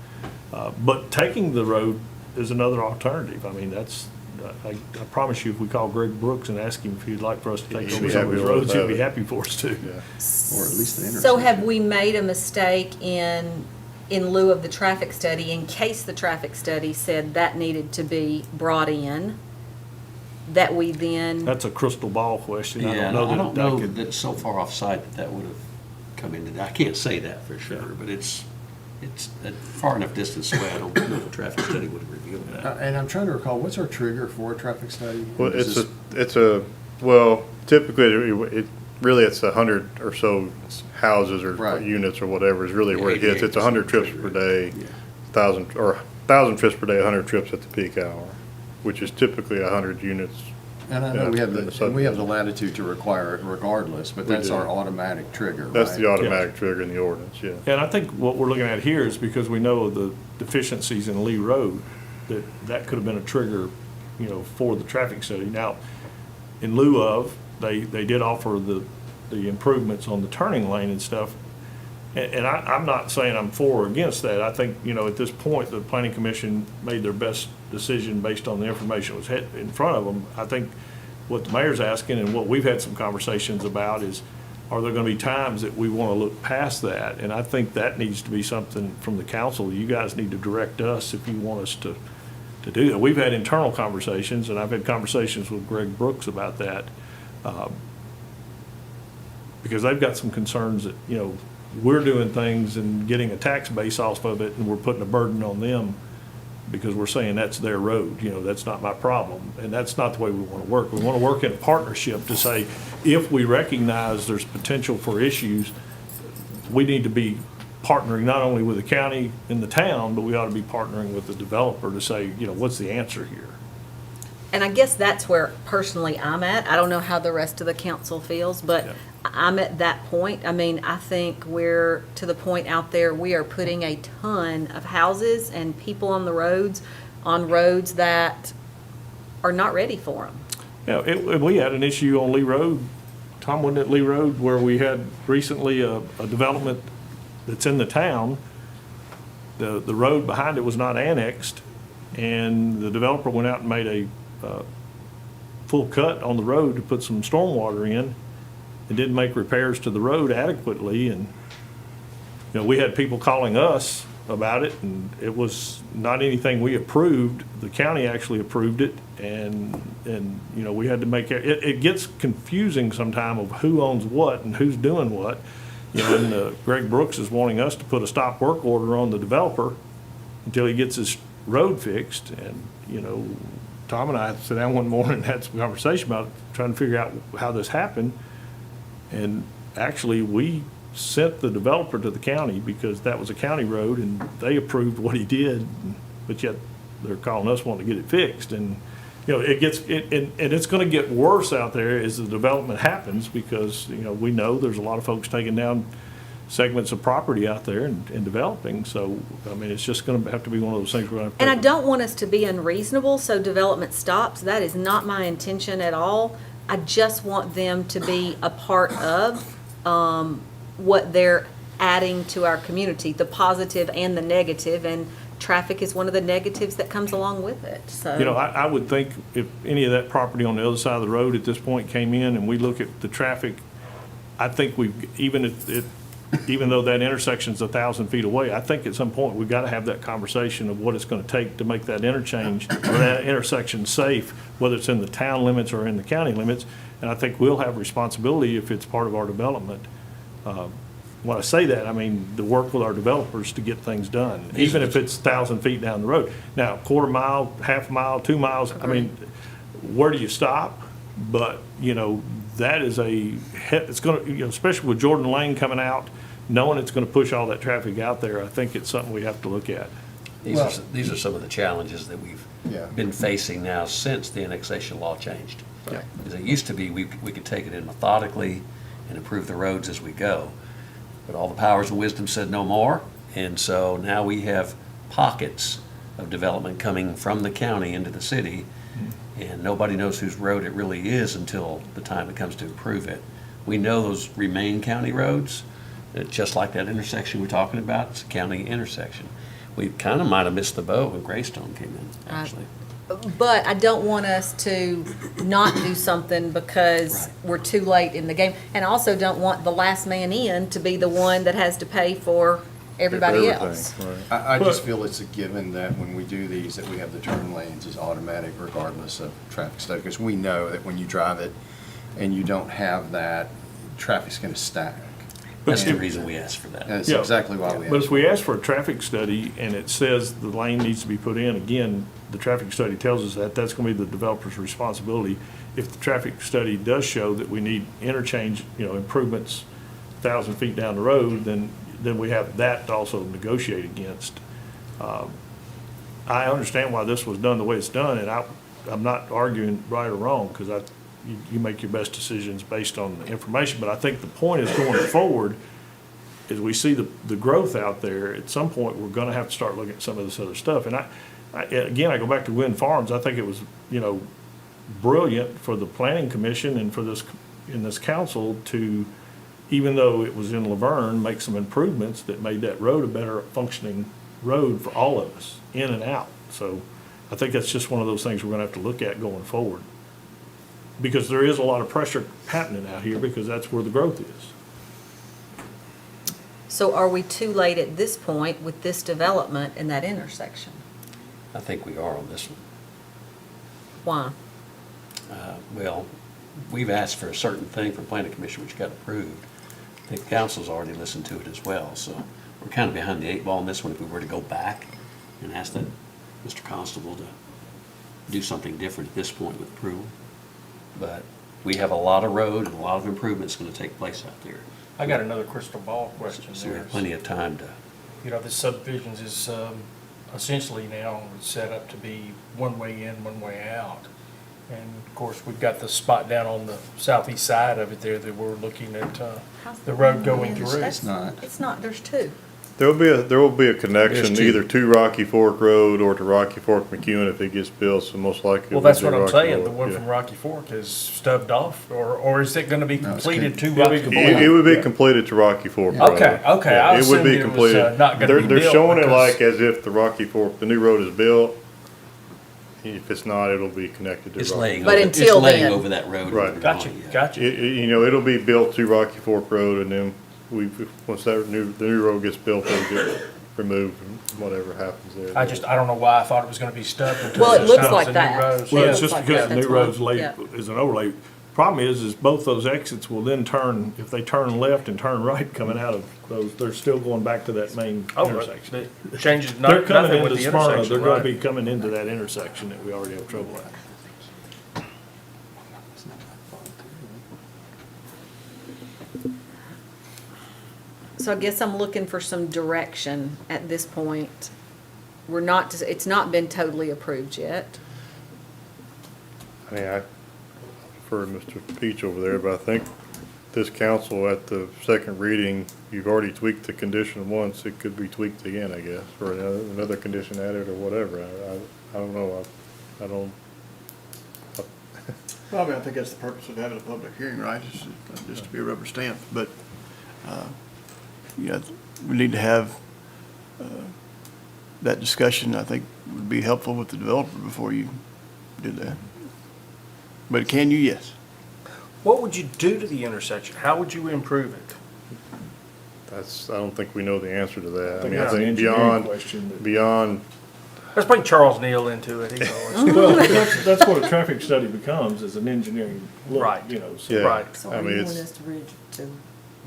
But taking the road is another alternative. I mean, I promise you, if we call Greg Brooks and ask him if he'd like for us to take He'd over be some of happy his with roads, he'd be that. happy for us to. Or at least the intersection. So have we made a mistake in lieu of the traffic study, in case the traffic study said that needed to be brought in, that we then? That's a crystal ball question. I Yeah, don't know I don't know could. that it's so far off-site that would have come into that. I can't say that for sure, but it's a far enough distance away. I don't know if a traffic study would have revealed that. And I'm trying to recall, what's our trigger for a traffic study? Well, Does this- typically, it's 100 or so houses or Right. units or whatever is really where it hits. 88% It's 100 trips per day, 1,000 trips per day, 100 trips at the peak hour, which is typically 100 units. And I know we have in the subdivision. latitude to require it regardless, but We that's do. our automatic trigger, right? That's the automatic trigger in the ordinance, yeah. And I think what we're looking at here is because we know of the deficiencies in Lee Road, that could have been a trigger, for the traffic study. Now, in lieu of, they did offer the improvements on the turning lane and stuff. And I'm not saying I'm for or against that. I think, at this point, the planning commission made their best decision based on the information that was in front of them. I think what the mayor's asking and what we've had some conversations about is, are there going to be times that we want to look past that? And I think that needs to be something from the council. You guys need to direct us if you want us to do that. We've had internal conversations, and I've had conversations with Greg Brooks about that, because they've got some concerns that, we're doing things and getting a tax base off of it, and we're putting a burden on them because we're saying that's their road, that's not my problem. And that's not the way we want to work. We want to work in a partnership to say, if we recognize there's potential for issues, we need to be partnering not only with the county and the town, but we ought to be partnering with the developer to say, what's the answer here? And I guess that's where personally I'm at. I don't know how the rest of the council feels, but Yeah. I'm at that point. I mean, I think we're to the point out there, we are putting a ton of houses and people on the roads, on roads that are not ready for them. We had an issue on Lee Road, Tom, wasn't it Lee Road, where we had recently a development that's in the town. The road behind it was not annexed, and the developer went out and made a full cut on the road to put some stormwater in and didn't make repairs to the road adequately. And, you know, we had people calling us about it, and it was not anything we approved. The county actually approved it, and you know, we had to make it gets confusing sometime of who owns what and who's doing what. You know, and Greg Brooks is wanting us to put a stop work order on the developer until he gets his road fixed. And, you know, Tom and I sat down one morning and had some conversation about trying to figure out how this happened. And actually, we sent the developer to the county because that was a county road and they approved what he did, but yet they're calling us wanting to get it fixed. And, you know, and it's gonna get worse out there as the development happens, because, you know, we know there's a lot of folks taking down segments of property out there and developing. So, I mean, it's just gonna have to be one of those things we're gonna have to. And I don't want us to be unreasonable, so development stops. That is not my intention at all. I just want them to be a part of what they're adding to our community, the positive and the negative, and traffic is one of the negatives that comes along with it, so. You know, I would think if any of that property on the other side of the road at this point came in and we look at the traffic, I think even though that intersection's 1,000 feet away, I think at some point we've got to have that conversation of what it's going to take to make that interchange or that intersection safe, whether it's in the town limits or in the county limits. And I think we'll have responsibility if it's part of our development. When I say that, I mean to work with our developers to get things done, even if it's 1,000 feet down the road. Now, quarter mile, half mile, 2 miles, I mean, where do you stop? But, you know, that is it's going to, you know, especially with Jordan Lane coming out, knowing it's going to push all that traffic out there, I think it's something we have to look at. These are some of the challenges that we've Yeah. been facing now since the annexation law changed. Yeah. Because it used to be, we could take it in methodically and improve the roads as we go. But all the powers of wisdom said no more, and so now we have pockets of development coming from the county into the city, and nobody knows whose road it really is until the time it comes to improve it. We know those remain county roads, just like that intersection we're talking about, it's a county intersection. We kind of might have missed the boat when Greystone came in, actually. But I don't want us to not do something because we're too late in the game. And I also don't want the last man in to be the one that has to pay for everybody else. I just feel it's a given that when we do these, that we have the turn lanes is automatic regardless of traffic study. Because we know that when you drive it and you don't have that, traffic's gonna stack. That's the reason we asked for that. That's Yeah. exactly why we asked. But if we ask for a traffic study and it says the lane needs to be put in, again, the traffic study tells us that, that's gonna be the developer's responsibility. If the traffic study does show that we need interchange, you know, improvements 1,000 feet down the road, then we have that to also negotiate against. I understand why this was done the way it's done, and I'm not arguing right or wrong, because you make your best decisions based on the information, but I think the point is going forward, as we see the growth out there, at some point, we're gonna have to start looking at some of this other stuff. And again, I go back to Wind Farms, I think it was, you know, brilliant for the planning commission and for this council to, even though it was in Laverne, make some improvements that made that road a better functioning road for all of us, in and out. So I think that's just one of those things we're gonna have to look at going forward. Because there is a lot of pressure happening out here, because that's where the growth is. So are we too late at this point with this development in that intersection? I think we are on this one. Why? Well, we've asked for a certain thing from planning commission, which got approved. I think council's already listened to it as well, so we're kind of behind the 8 ball on this one if we were to go back and ask that Mr. Constable to do something different at this point with approval. But we have a lot of road and a lot of improvements going to take place out there. I got another crystal ball question. So we have plenty of time to. You know, this subdivisions is essentially now set up to be one way in, one way out. And of course, we've got the spot down on the southeast side of it there that we're looking at the road going through. It's not, there's two. There will be a connection There's two. either to Rocky Fork Road or to Rocky Fork McEwen if it gets built, so most likely. Well, it that's will what be I'm Rocky saying, Fork, the one yeah. from Rocky Fork is stubbed off, or is it gonna be completed to It Rocky Fork? would be completed to Rocky Fork Road. Okay, okay, Yeah, I it would be assumed it was, completed. not gonna be They're built showing it because- like as if the Rocky Fork, the new road is built, If it's not, it'll be connected to. It's Rocky laying, But over, until it's laying then. over that road. Right. Gotcha. Gotcha. You know, it'll be built to Rocky Fork Road, and then once the new road gets built, it'll get removed, and whatever happens there. I don't know why I thought it was gonna be stubbed until Well, it such looks time as like the new that. roads. Well, Yeah. it's just Like because that, the new that's road's why. laid, Yeah. is an overlay. Problem is both those exits will then turn, if they turn left and turn right coming out of those, they're still going back to that main Oh, but intersection. it changes They're coming nothing with into the Smyrna, intersection, they're gonna right? be coming into that intersection that we already have trouble at. So I guess I'm looking for some direction at this point. We're not, it's not been totally approved yet. I mean, I prefer Mr. Peach over there, but I think this council at the second reading, you've already tweaked the condition once, it could be tweaked again, I guess, or another condition added or whatever. I don't know. I don't. Well, I mean, I think that's the purpose of having a public hearing, right? Just to be a rubber stamp, but, yeah, we need to have, that discussion, I think, would be helpful with the developer before you do that. But can you? Yes. What would you do to the intersection? How would you improve it? I don't think we know the answer to that. I think mean, I that's an think engineering question. beyond, Let's bring Charles Neal into it. He's always. Well, that's what a traffic study becomes, is an engineering look, Right. you know, so. yeah. Right. So I are mean, you it's. wanting us to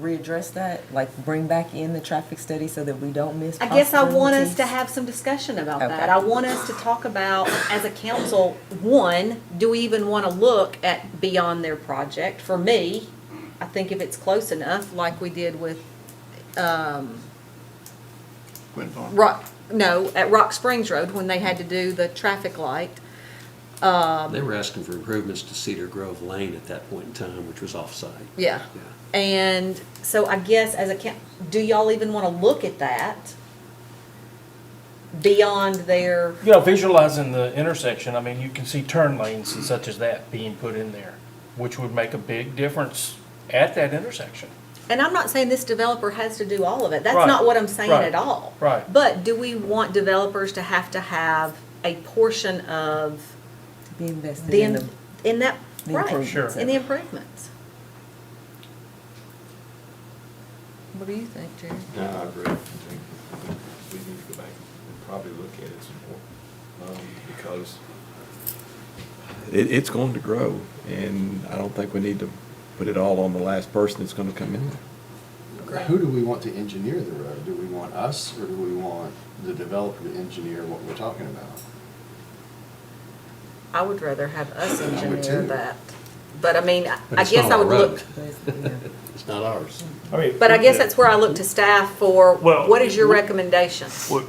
readdress that, like bring back in the traffic study so that we don't miss I guess I want us possibilities? to have some discussion about Okay. that. I want us to talk about, as a council, one, do we even want to look at beyond their project? For me, I think if it's close enough, like we did with, Gwen Farm. at Rock Springs Road, when they had to do the traffic light. They were asking for improvements to Cedar Grove Lane at that point in time, which was off-site. Yeah. And so I guess as a do y'all even want to look at that beyond their, You know, visualizing the intersection, I mean, you can see turn lanes and such as that being put in there, which would make a big difference at that intersection. and I'm not saying this developer has to do all of it. That's Right. not what I'm saying Right. at all. Right. But do we want developers to have a portion of To be invested the, in the in that, the right, improvements. in the improvements? What do you think, Jerry? No, I agree. I think we need to go back and probably look at it some more, because it's going to grow, and I don't think we need to put it all on the last person that's gonna come in. Who do we want to engineer the road? Do we want us, or do we want the developer to engineer what we're talking about? I would rather have us I would engineer too. that. But I mean, But I it's guess not I our would look, road. It's not ours. I mean. but I guess that's where I look to staff for, Well, what is your recommendation? Well,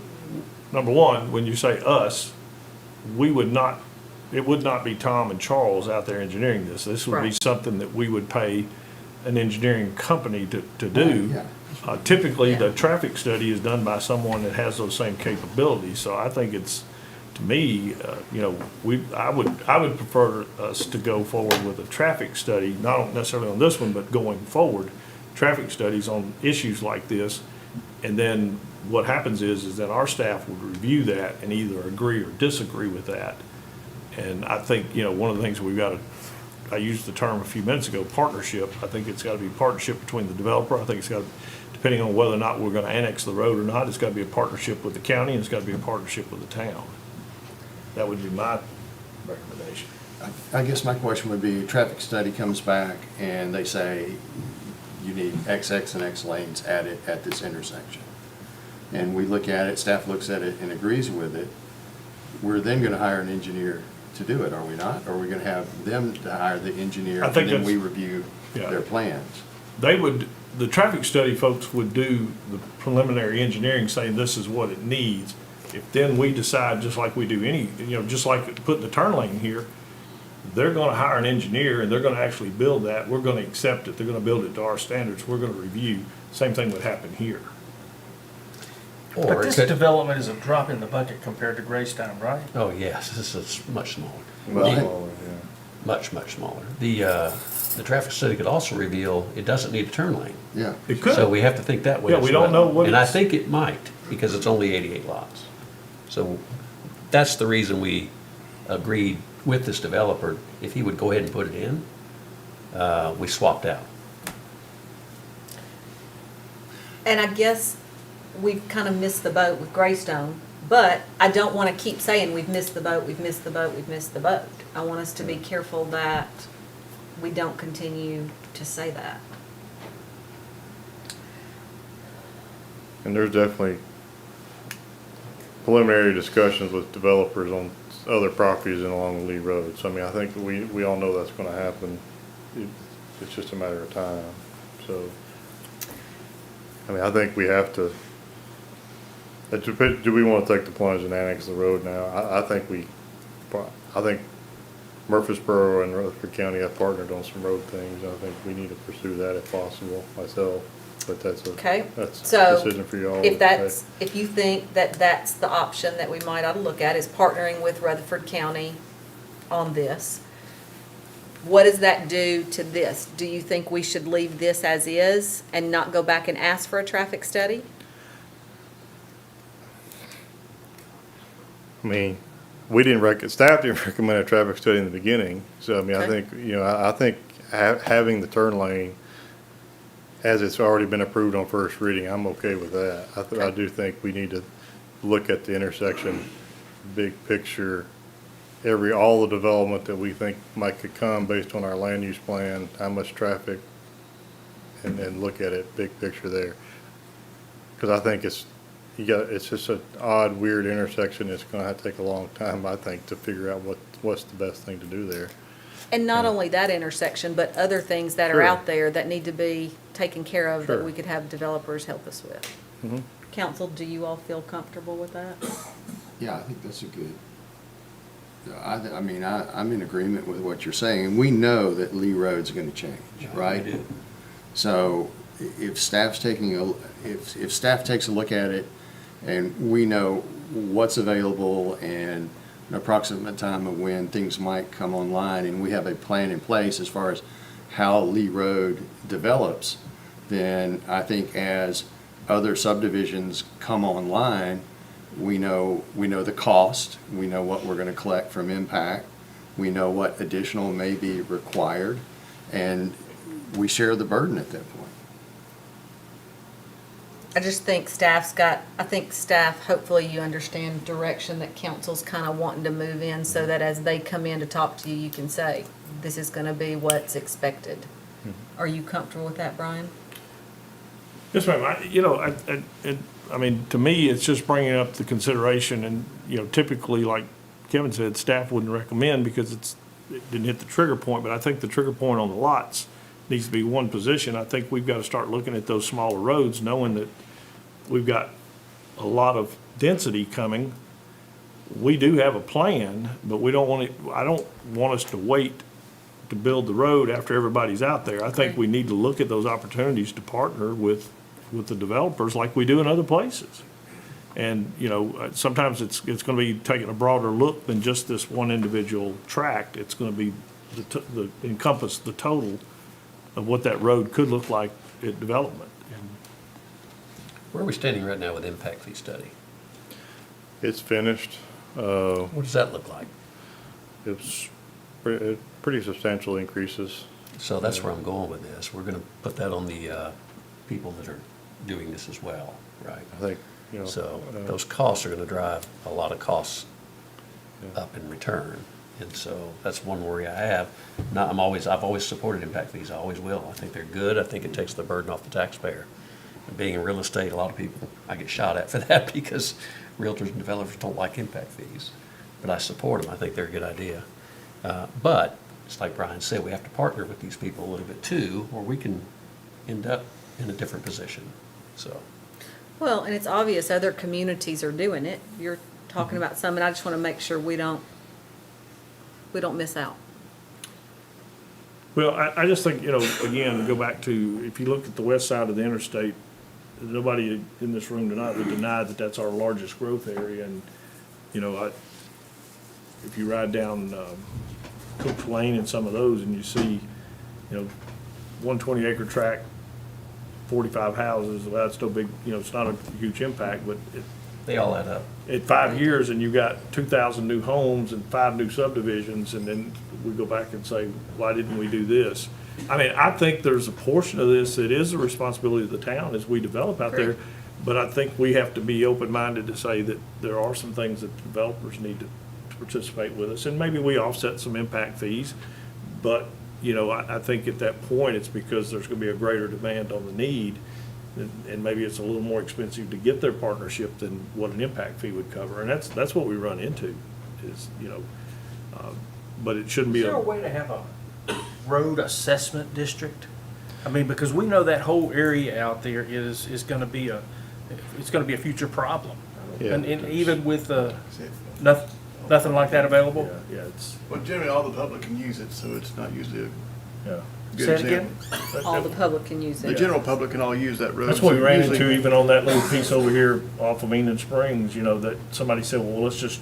number one, when you say us, we would not, it would not be Tom and Charles out there engineering this. This would be Right. something that we would pay an engineering company to do. Yeah. Typically, the traffic study is done by someone that has those same capabilities, so I think it's, to me, you know, I would prefer us to go forward with a traffic study, not necessarily on this one, but going forward, traffic studies on issues like this. And then what happens is that our staff would review that and either agree or disagree with that. And I think, you know, one of the things we've got to, I used the term a few minutes ago, partnership. I think it's got to be a partnership between the developer. I think it's got to, depending on whether or not we're going to annex the road or not, it's got to be a partnership with the county and it's got to be a partnership with the town. That would be my recommendation. I guess my question would be, traffic study comes back and they say you need XX and X lanes added at this intersection. And we look at it, staff looks at it and agrees with it. We're then gonna hire an engineer to do it, are we not? Or are we gonna have them to hire the engineer I and think then that's- we review yeah. their plans? They would, the traffic study folks would do the preliminary engineering saying this is what it needs. If then we decide, just like we do any, you know, just like putting the turn lane here, they're gonna hire an engineer and they're gonna actually build that. We're gonna accept it. They're gonna build it to our standards. We're gonna review. Same thing would happen here. But Or it this could, development is a drop in the budget compared to Gracetown, right? oh, yes, this is much smaller. Well, Smaller, yeah. Much smaller. The traffic study could also reveal it doesn't need a turn lane. Yeah. It could. So we have to think that way Yeah, as we don't well. know what And I it's- think it might, because it's only 88 lots. So that's the reason we agreed with this developer, if he would go ahead and put it in, we swapped out. And I guess we've kind of missed the boat with Greystone, but I don't want to keep saying we've missed the boat, we've missed the boat, we've missed the boat. I want us to be careful that we don't continue to say that. And there's definitely preliminary discussions with developers on other properties and along Lee Road. So I mean, I think we all know that's gonna happen. It's just a matter of time, so. I mean, I think we have to, do we wanna take the plunge and annex the road now? I think Murfreesboro and Rutherford County have partnered on some road things. I think we need to pursue that if possible myself, but that's Okay, a so decision for y'all. if you think that that's the option that we might ought to look at, is partnering with Rutherford County on this, what does that do to this? Do you think we should leave this as is and not go back and ask for a traffic study? I mean, staff didn't recommend a traffic study in the beginning, so I mean, I think, I think having the turn lane, as it's already been approved on first reading, I'm okay with that. I do think we need to look at the intersection, big picture, all the development that we think could come based on our land use plan, how much traffic, and then look at it, big picture there. Because I think it's just an odd, weird intersection. It's gonna have to take a long time, I think, to figure out what's the best thing to do there. And not only that intersection, but other things that are Sure. out there that need to be taken care of that Sure. we could have developers help us with. Mhm. Council, do you all feel comfortable with that? Yeah, I think that's a good, I mean, I'm in agreement with what you're saying, and we know that Lee Road's gonna change, right? We do. So if staff takes a look at it, and we know what's available and an approximate time of when things might come online, and we have a plan in place as far as how Lee Road develops, then I think as other subdivisions come online, we know the cost, we know what we're gonna collect from impact, we know what additional may be required, and we share the burden at that point. I just think staff, hopefully you understand direction that council's kind of wanting to move in so that as they come in to talk to you, you can say, this is gonna be what's expected. Are you comfortable with that, Brian? Yes, ma'am. I mean, to me, it's just bringing up the consideration, and, typically, like Kevin said, staff wouldn't recommend because it didn't hit the trigger point, but I think the trigger point on the lots needs to be one position. I think we've got to start looking at those smaller roads, knowing that we've got a lot of density coming. We do have a plan, but I don't want us to wait to build the road after everybody's out there. I think we need to look at those opportunities to partner with the developers like we do in other places. And, sometimes it's going to be taking a broader look than just this one individual tract. It's going to be encompass the total of what that road could look like at development. Where are we standing right now with impact fee study? It's finished. What does that look like? It's pretty substantial increases. So that's where I'm going with this. We're gonna put that on the people that are doing this as well, right? I think, So those costs are gonna drive a lot of costs up in return. And so that's one worry I have. I've always supported impact fees. I always will. I think they're good. I think it takes the burden off the taxpayer. And being in real estate, a lot of people, I get shot at for that because realtors and developers don't like impact fees. But I support them. I think they're a good idea. But it's like Brian said, we have to partner with these people a little bit too, or we can end up in a different position. So. Well, and it's obvious other communities are doing it. You're talking about some, and I just want to make sure we don't miss out. Well, I just think, again, go back to, if you look at the west side of the interstate, nobody in this room tonight would deny that that's our largest growth area. And, if you ride down Cook's Lane and some of those and you see, 120-acre tract, 45 houses, well, that's no big, it's not a huge impact, but They all add up. In 5 years, and you got 2,000 new homes and 5 new subdivisions, and then we go back and say, why didn't we do this? I mean, I think there's a portion of this that is a responsibility of the town as we develop out there, but I think we have to be open-minded to say that there are some things that developers need to participate with us, and maybe we offset some impact fees, but, you know, I think at that point, it's because there's gonna be a greater demand on the need, and maybe it's a little more expensive to get their partnership than what an impact fee would cover, and that's what we run into, is, you know, but it shouldn't be Is there a way to have a road assessment district? I mean, because we know that whole area out there is gonna be it's gonna be a future problem. Yeah. And even with, nothing like that available? Yeah, it's, Well, generally, all the public can use it, so it's not usually a yeah. good Say it again? example. All the public can use The it. general public can all use that road. That's what we so ran usually- into even on that little piece over here off of Enid Springs, you know, that somebody said, well, let's just,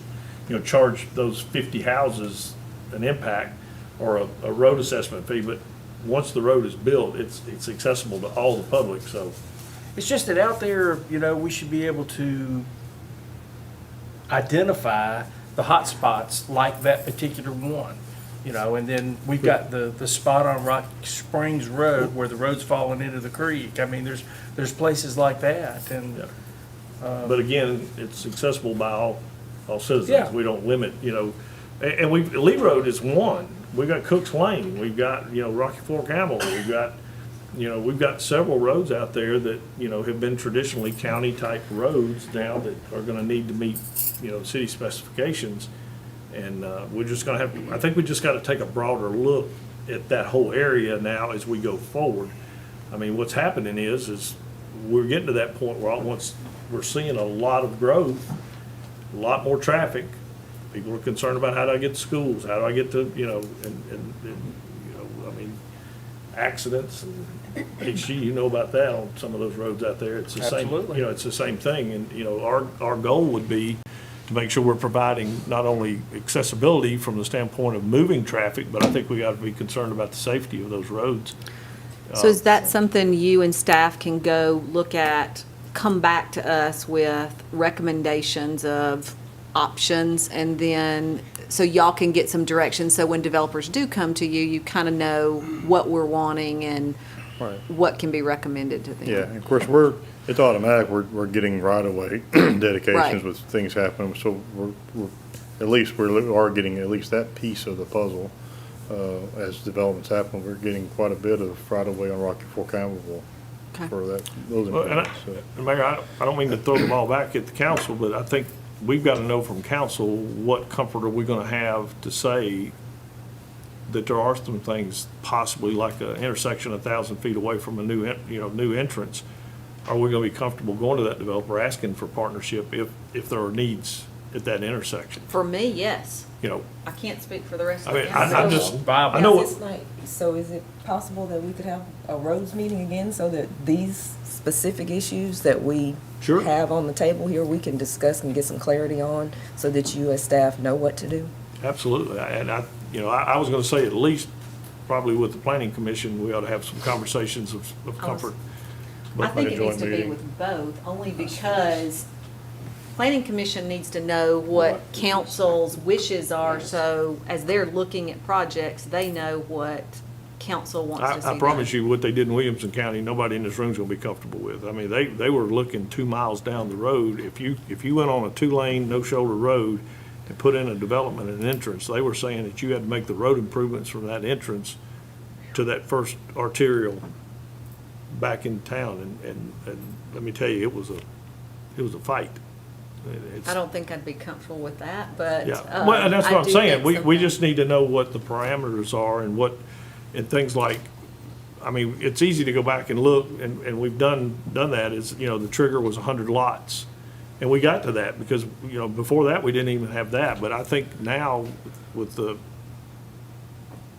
you know, charge those 50 houses an impact or a road assessment fee, but once the road is built, it's accessible to all the public, so. It's just that out there, you know, we should be able to identify the hot spots like that particular one, you know, and then we've got the spot on Rock Springs Road where the road's falling into the creek. I mean, there's places like that, and, But again, it's accessible by all citizens. Yeah. We don't limit, you know, and Lee Road is one. We've got Cook's Lane, we've got, you know, Rocky Fork Amel, we've got, you know, we've got several roads out there that, you know, have been traditionally county-type roads now that are gonna need to meet, you know, city specifications. And, we're just gonna have, I think we just gotta take a broader look at that whole area now as we go forward. I mean, what's happening is we're getting to that point where once we're seeing a lot of growth, a lot more traffic. People are concerned about how do I get to schools, how do I get to, you know, and you know, I mean, accidents and, HG, you know about that on some of those roads out there. It's the same, Absolutely. you know, it's the same thing. And, you know, our goal would be to make sure we're providing not only accessibility from the standpoint of moving traffic, but I think we got to be concerned about the safety of those roads. So is that something you and staff can go look at, come back to us with recommendations of options, and then, so y'all can get some direction, so when developers do come to you, you kind of know what we're wanting and Right. what can be recommended to them? Yeah, and of course, it's automatic, we're getting right-of-way dedications Right. with things happening, so at least we are getting at least that piece of the puzzle. As developments happen, we're getting quite a bit of right-of-way on Rocky Fork Campbellville Okay. for those Well, and improvements. so. and Mayor, I don't mean to throw the ball back at the council, but I think we've got to know from council what comfort are we going to have to say that there are some things possibly like an intersection 1,000 feet away from a new entrance. Are we going to be comfortable going to that developer asking for partnership if there are needs at that intersection? For me, yes. You know, I can't speak for the rest I of the mean, council. I just, I know what, So is it possible that we could have a roads meeting again so that these specific issues that we Sure. have on the table here, we can discuss and get some clarity on so that you as staff know what to do? absolutely. And I was going to say at least probably with the planning commission, we ought to have some conversations of comfort. I but think make a it joint needs to be meeting. with both, only because planning commission needs to know what council's wishes are, so as they're looking at projects, they know what council wants to see I done. promise you, what they did in Williamson County, nobody in this room's gonna be comfortable with. I mean, they were looking 2 miles down the road. If you went on a 2-lane, no-shoulder road and put in a development and an entrance, they were saying that you had to make the road improvements from that entrance to that first arterial back in town, and let me tell you, it was a fight. It's- I don't think I'd be comfortable with that, but, Yeah, well, and that's I what I'm do saying, think we just need to know what the parameters are and and things like, I mean, it's easy to go back and look, and we've done that, is, you know, the trigger was 100 lots. And we got to that because, you know, before that, we didn't even have that, but I think now with the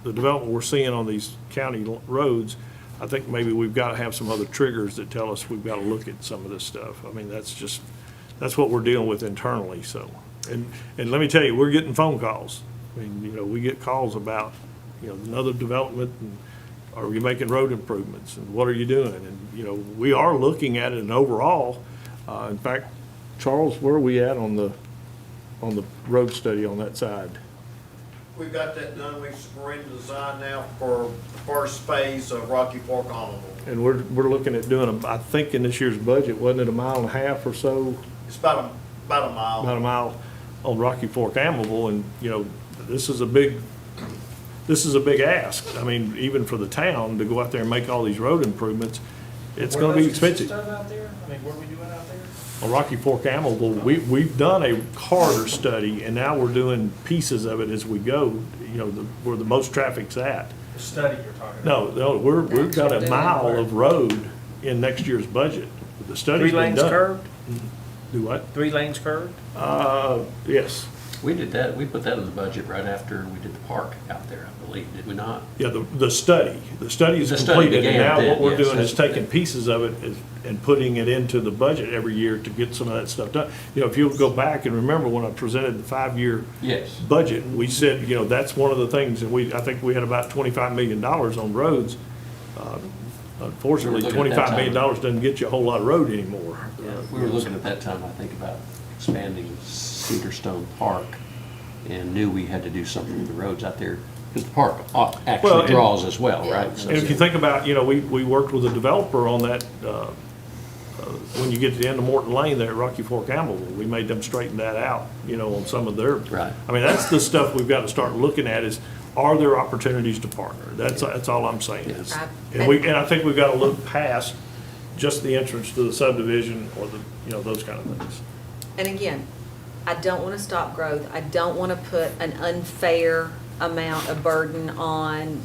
development we're seeing on these county roads, I think maybe we've got to have some other triggers that tell us we've got to look at some of this stuff. I mean, that's what we're dealing with internally, so. And let me tell you, we're getting phone calls. I mean, you know, we get calls about, you know, another development, and are you making road improvements, and what are you doing? And, you know, we are looking at it, and overall, in fact, Charles, where are we at on the road study on that side? We've got that done. We're in design now for the first phase of Rocky Fork Honorable. And we're looking at doing, I think in this year's budget, wasn't it 1.5 miles or so? It's about a mile. About a mile on Rocky Fork Amable, and, you know, this is a big ask. I mean, even for the town to go out there and make all these road improvements, it's gonna be expensive. Out there? I mean, what are we doing out there? On Rocky Fork Amable, we've done a corridor study, and now we're doing pieces of it as we go, you know, where the most traffic's at. The study you're talking about? No, we've got a mile of road in next year's budget. The study's 3 been lanes done. curved? Do what? 3 lanes curved? Yes. We did that, we put that in the budget right after we did the park out there, I believe, did we not? Yeah, the study is The study completed, and began now then, what we're yes, doing is that's- taking pieces of it and putting it into the budget every year to get some of that stuff done. You know, if you'll go back and remember when I presented the 5-year Yes. budget, we said, you know, that's one of the things, and I think we had about $25 million on roads. Unfortunately, We were looking at that $25 million time. doesn't get you a whole lot of road anymore. We were looking at that time, I think, about expanding Cedarstone Park and knew we had to do something with the roads out there, because the park Well, actually and- draws as well, right? So- And if you think about, you know, we worked with a developer on that, when you get to the end of Morton Lane there at Rocky Fork Amble, we made them straighten that out, you know, on some of their. Right. I mean, that's the stuff we've got to start looking at is, are there opportunities to partner? That's all I'm saying is. Right. And I think we've got to look past just the entrance to the subdivision or the, you know, those kind of things. And again, I don't want to stop growth. I don't want to put an unfair amount of burden on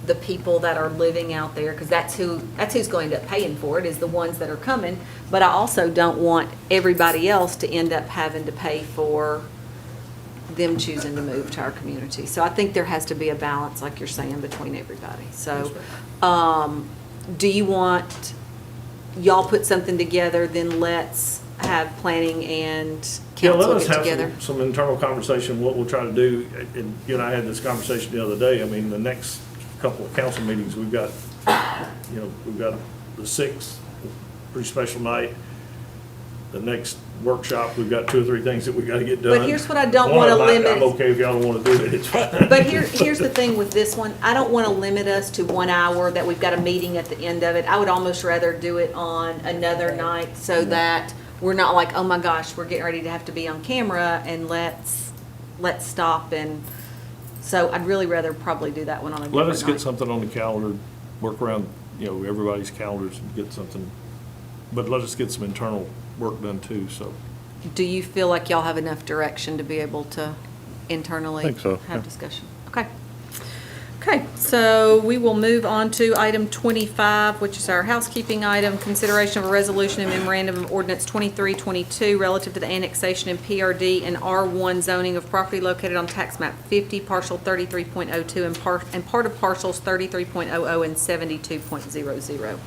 the people that are living out there, because that's who's going to end up paying for it, is the ones that are coming. But I also don't want everybody else to end up having to pay for them choosing to move to our community. So I think there has to be a balance, like you're saying, between everybody. So, do you want, y'all put something together, then let's have planning and Yeah, let council us get have together? some internal conversation, what we'll try to do, and you and I had this conversation the other day, I mean, the next couple of council meetings, we've got the 6th, pretty special night. The next workshop, we've got 2 or 3 things that we gotta get done. But here's what I don't One wanna of them limit. I'm okay if y'all don't wanna do it, it's fine. But here's the thing with this one, I don't want to limit us to 1 hour, that we've got a meeting at the end of it. I would almost rather do it on another night, so that we're not like, oh my gosh, we're getting ready to have to be on camera, and let's stop. And so I'd really rather probably do that one on a different Let night. us get something on the calendar, work around, you know, everybody's calendars and get something, but let us get some internal work done too, so. Do you feel like y'all have enough direction to be able to internally Think so, have yeah. discussion? Okay. Okay, so we will move on to item 25, which is our housekeeping item, consideration of a resolution and memorandum of ordinance 2322 relative to the annexation in PRD and R1 zoning of property located on tax map 50, partial 33.02, and part of parcels 33.00 and 72.00.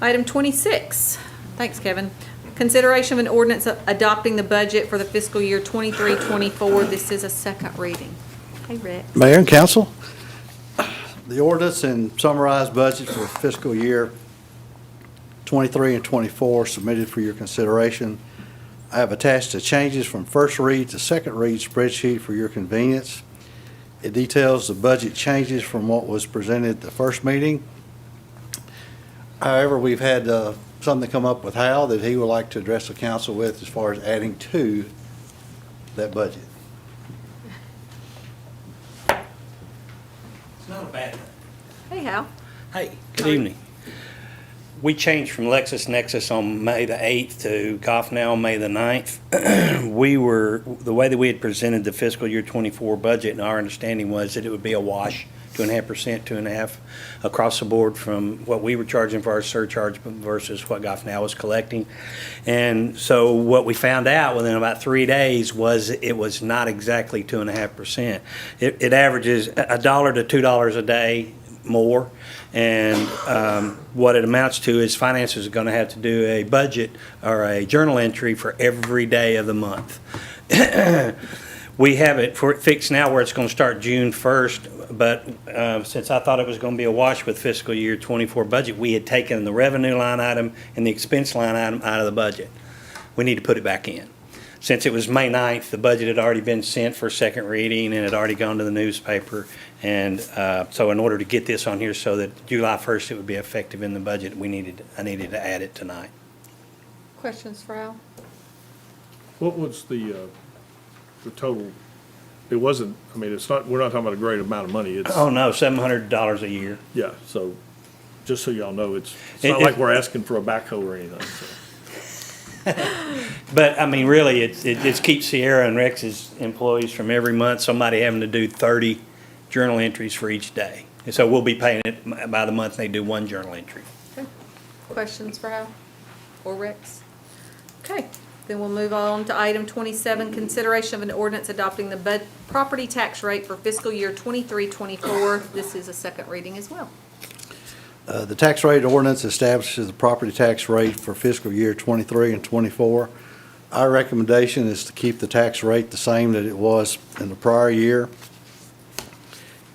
Item 26, thanks, Kevin. Consideration of an ordinance adopting the budget for the fiscal year 23-24. This is a second reading. Hey, Rick. Mayor and council, the ordinance and summarized budget for fiscal year 23 and 24 submitted for your consideration. I have attached the changes from first read to second read spreadsheet for your convenience. It details the budget changes from what was presented at the first meeting. However, we've had something come up with Hal that he would like to address the council with as far as adding to that budget. It's not a bad thing. Hey, Hal. Hey, good evening. We changed from LexisNexis on May the 8th to GovNow on May the 9th. The way that we had presented the fiscal year 24 budget, and our understanding was that it would be a wash, 2.5%, 2.5% across the board from what we were charging for our surcharge versus what GovNow was collecting. And so what we found out within about 3 days was it was not exactly 2.5%. It averages $1 to $2 a day more. And what it amounts to is finances are going to have to do a budget or a journal entry for every day of the month. We have it fixed now where it's going to start June 1st, but since I thought it was going to be a wash with fiscal year 24 budget, we had taken the revenue line item and the expense line item out of the budget. we need to put it back in. Since it was May 9th, the budget had already been sent for second reading and had already gone to the newspaper. And so in order to get this on here so that July 1st it would be effective in the budget, I needed to add it tonight. Questions for Al? What was the total? It wasn't, I mean, it's not, we're not talking about a great amount of money. It's, Oh, no, $700 a year. yeah, so, just so y'all know, it's It- not it- like we're asking for a backhoe or anything, so. But, I mean, really, it keeps Sierra and Rex's employees from every month, somebody having to do 30 journal entries for each day. And so we'll be paying it by the month they do one journal entry. Questions for Al or Rex? Okay, then we'll move on to item 27, consideration of an ordinance adopting the property tax rate for fiscal year 23-24. This is a second reading as well. The tax rate ordinance establishes the property tax rate for fiscal year 23 and 24. Our recommendation is to keep the tax rate the same that it was in the prior year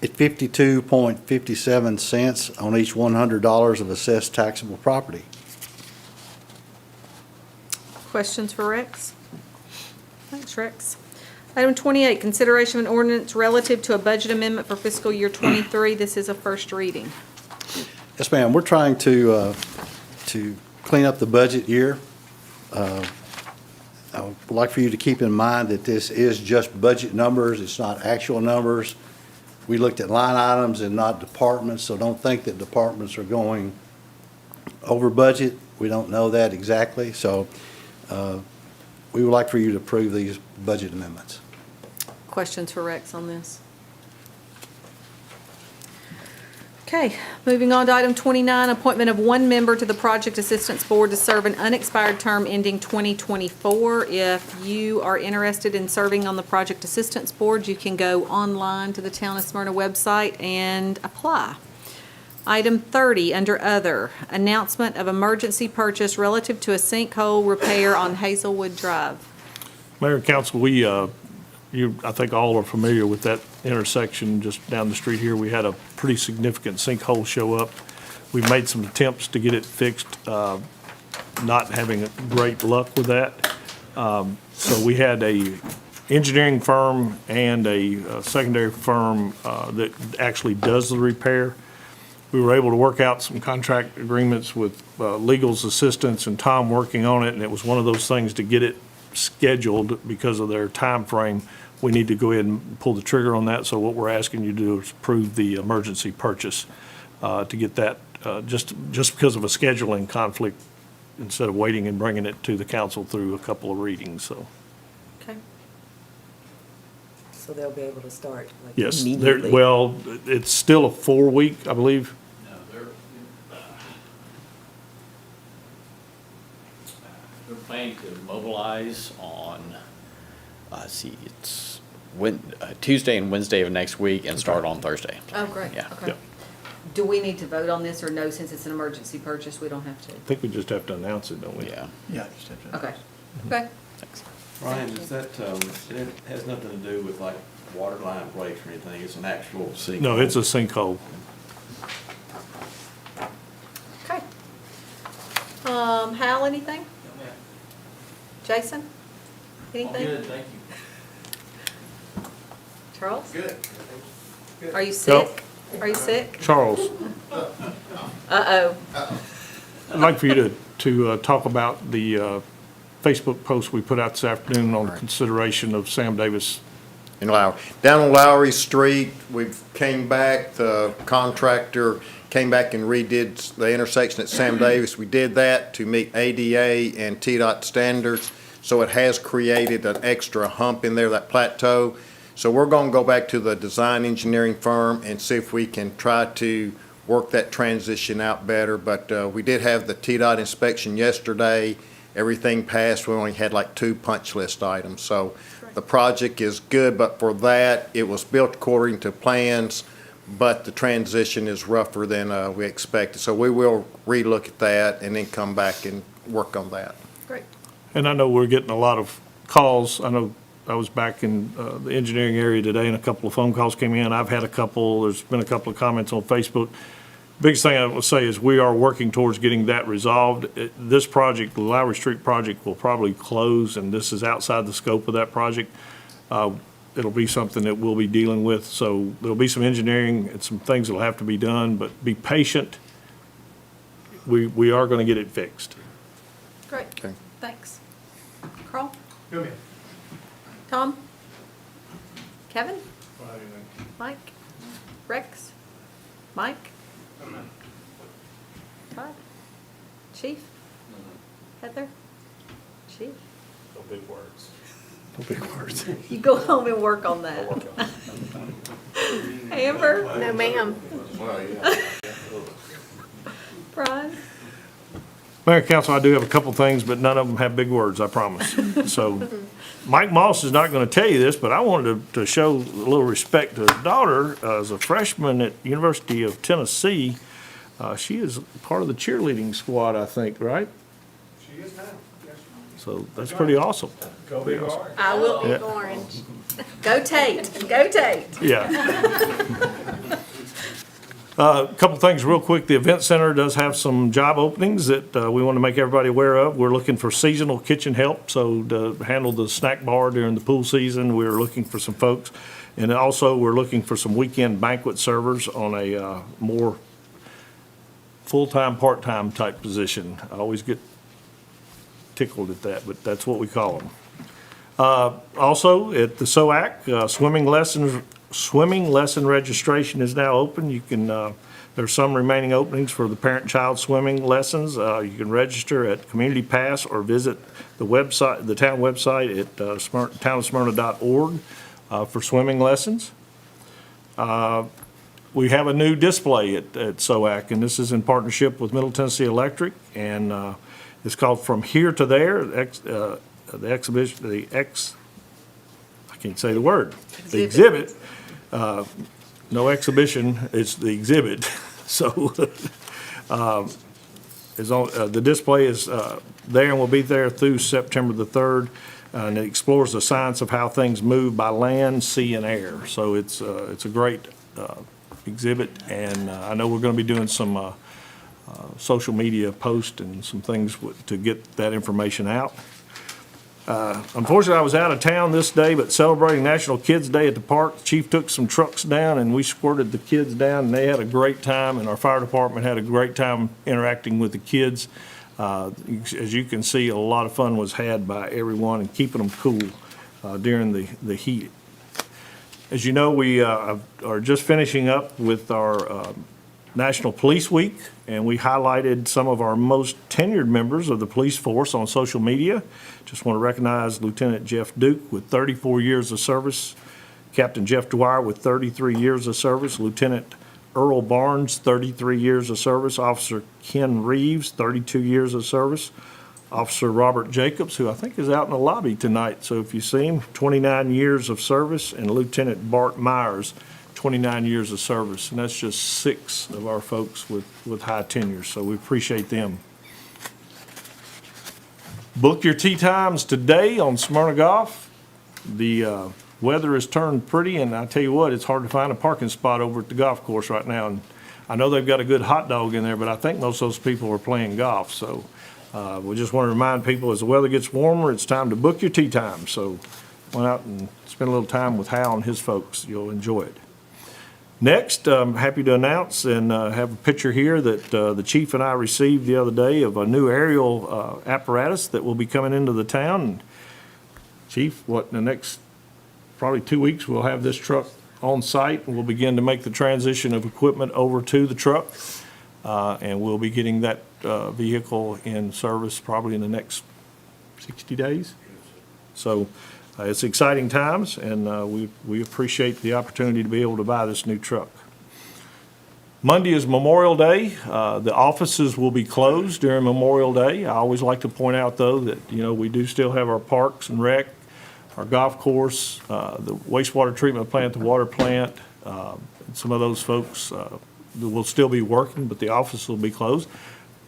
at 52.57 cents on each $100 of assessed taxable property. Questions for Rex? Thanks, Rex. Item 28, consideration of an ordinance relative to a budget amendment for fiscal year 23. This is a first reading. Yes, ma'am. We're trying to clean up the budget year. I would like for you to keep in mind that this is just budget numbers. It's not actual numbers. We looked at line items and not departments, so don't think that departments are going over budget. We don't know that exactly, so we would like for you to approve these budget amendments. Questions for Rex on this? Okay, moving on to item 29, appointment of one member to the Project Assistance Board to serve an unexpired term ending 2024. If you are interested in serving on the Project Assistance Board, you can go online to the Town of Smyrna website and apply. Item 30, under Other, announcement of emergency purchase relative to a sinkhole repair on Hazelwood Drive. Mayor and council, I think all are familiar with that intersection just down the street here. We had a pretty significant sinkhole show up. We've made some attempts to get it fixed, not having great luck with that. So we had a engineering firm and a secondary firm that actually does the repair. We were able to work out some contract agreements with legal's assistance and Tom working on it, and it was one of those things to get it scheduled because of their time frame. We need to go ahead and pull the trigger on that, so what we're asking you to do is approve the emergency purchase to get that, just because of a scheduling conflict, instead of waiting and bringing it to the council through a couple of readings, so. Okay. So they'll be able to start like Yes, immediately? well, it's still a 4-week, I believe. They're planning to mobilize on, it's Tuesday and Wednesday of next week and start on Thursday. Oh, great. Yeah. Okay. Do we need to vote on this, or no, since it's an emergency purchase, we don't have to? I think we just have to announce it, don't we? Yeah. Yeah, just have to. Okay. Okay. Ryan, is that, it has nothing to do with like water line breaks or anything, it's an actual sinkhole? No, it's a sinkhole. Okay. Hal, anything? Jason? Anything? Good, thank you. Charles? Good. Are you sick? Are you sick? Charles, Uh-oh. I'd like for you to talk about the Facebook post we put out this afternoon on consideration of Sam Davis. In Lowry. Down on Lowry Street, we've came back, the contractor came back and redid the intersection at Sam Davis. We did that to meet ADA and TDOT standards, so it has created an extra hump in there, that plateau. So we're gonna go back to the design engineering firm and see if we can try to work that transition out better. But we did have the TDOT inspection yesterday. Everything passed. We only had like 2 punch list items. So the project is good, but for that, it was built according to plans, but the transition is rougher than we expected. So we will relook at that and then come back and work on that. Great. And I know we're getting a lot of calls. I know I was back in the engineering area today and a couple of phone calls came in. I've had a couple. There's been a couple of comments on Facebook. Biggest thing I will say is we are working towards getting that resolved. This project, the Lowry Street project, will probably close, and this is outside the scope of that project. It'll be something that we'll be dealing with, so there'll be some engineering and some things that'll have to be done, but be patient. We are going to get it fixed. Great, thanks. Carl? Go ahead. Tom? Kevin? Mike? Rex? Mike? Todd? Chief? Heather? Chief? No big words. No big words. You go home and work on that. Amber? No, ma'am. Brian? Mayor and Council, I do have a couple things, but none of them have big words, I promise. So Mike Moss is not going to tell you this, but I wanted to show a little respect to his daughter. As a freshman at University of Tennessee, she is part of the cheerleading squad, I think, right? She is now. So that's pretty awesome. Pretty awesome. I will be Yeah. orange. Go Tate, go Tate. Yeah. A couple things real quick. The Event Center does have some job openings that we want to make everybody aware of. We're looking for seasonal kitchen help, so to handle the snack bar during the pool season, we're looking for some folks. And also, we're looking for some weekend banquet servers on a more full-time, part-time type position. I always get tickled at that, but that's what we call them. Also, at the SOAC, swimming lesson registration is now open. You can, there's some remaining openings for the parent-child swimming lessons. You can register at Community Pass or visit the website, the town website at townofsmyrna.org for swimming lessons. We have a new display at SOAC, and this is in partnership with Middle Tennessee Electric, and it's called From Here to There. The exhibition, I can't say the word. The exhibit. No exhibition, it's the exhibit. So the display is there and will be there through September the 3rd. And it explores the science of how things move by land, sea, and air. So it's a great exhibit, and I know we're going to be doing some social media posts and some things to get that information out. Unfortunately, I was out of town this day, but celebrating National Kids Day at the park, the chief took some trucks down and we squirted the kids down, and they had a great time, and our fire department had a great time interacting with the kids. As you can see, a lot of fun was had by everyone and keeping them cool during the heat. As you know, we are just finishing up with our National Police Week, and we highlighted some of our most tenured members of the police force on social media. Just want to recognize Lieutenant Jeff Duke with 34 years of service, Captain Jeff Dwyer with 33 years of service, Lieutenant Earl Barnes, 33 years of service, Officer Ken Reeves, 32 years of service, Officer Robert Jacobs, who I think is out in the lobby tonight, so if you see him, 29 years of service, and Lieutenant Bart Myers, 29 years of service, and that's just 6 of our folks with high tenure, so we appreciate them. Book your tee times today on Smyrna Golf. The weather has turned pretty, and I tell you what, it's hard to find a parking spot over at the golf course right now, and I know they've got a good hot dog in there, but I think most of those people are playing golf, so we just want to remind people as the weather gets warmer, it's time to book your tee time, so went out and spend a little time with Hal and his folks. You'll enjoy it. Next, I'm happy to announce and have a picture here that the chief and I received the other day of a new aerial apparatus that will be coming into the town. And Chief, in the next probably 2 weeks, we'll have this truck on site, and we'll begin to make the transition of equipment over to the truck. And we'll be getting that vehicle in service probably in the next 60 days. So it's exciting times, and we appreciate the opportunity to be able to buy this new truck. Monday is Memorial Day. The offices will be closed during Memorial Day. I always like to point out, though, that we do still have our parks and rec, our golf course, the wastewater treatment plant, the water plant. Some of those folks will still be working, but the office will be closed.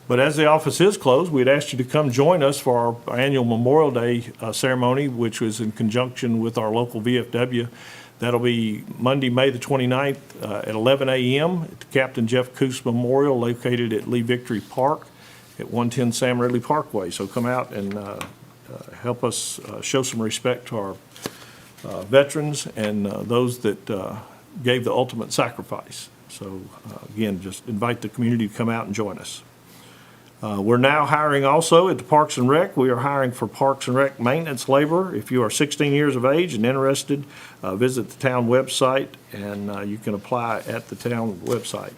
But as the office is closed, we'd ask you to come join us for our annual Memorial Day ceremony, which was in conjunction with our local VFW. That'll be Monday, May the 29th at 11 a.m. at Captain Jeff Coos Memorial, located at Lee Victory Park at 110 Sam Ridley Parkway. So come out and help us show some respect to our veterans and those that gave the ultimate sacrifice. So again, just invite the community to come out and join us. We're now hiring also at the Parks and Rec. We are hiring for Parks and Rec maintenance labor. If you are 16 years of age and interested, visit the town website and you can apply at the town website.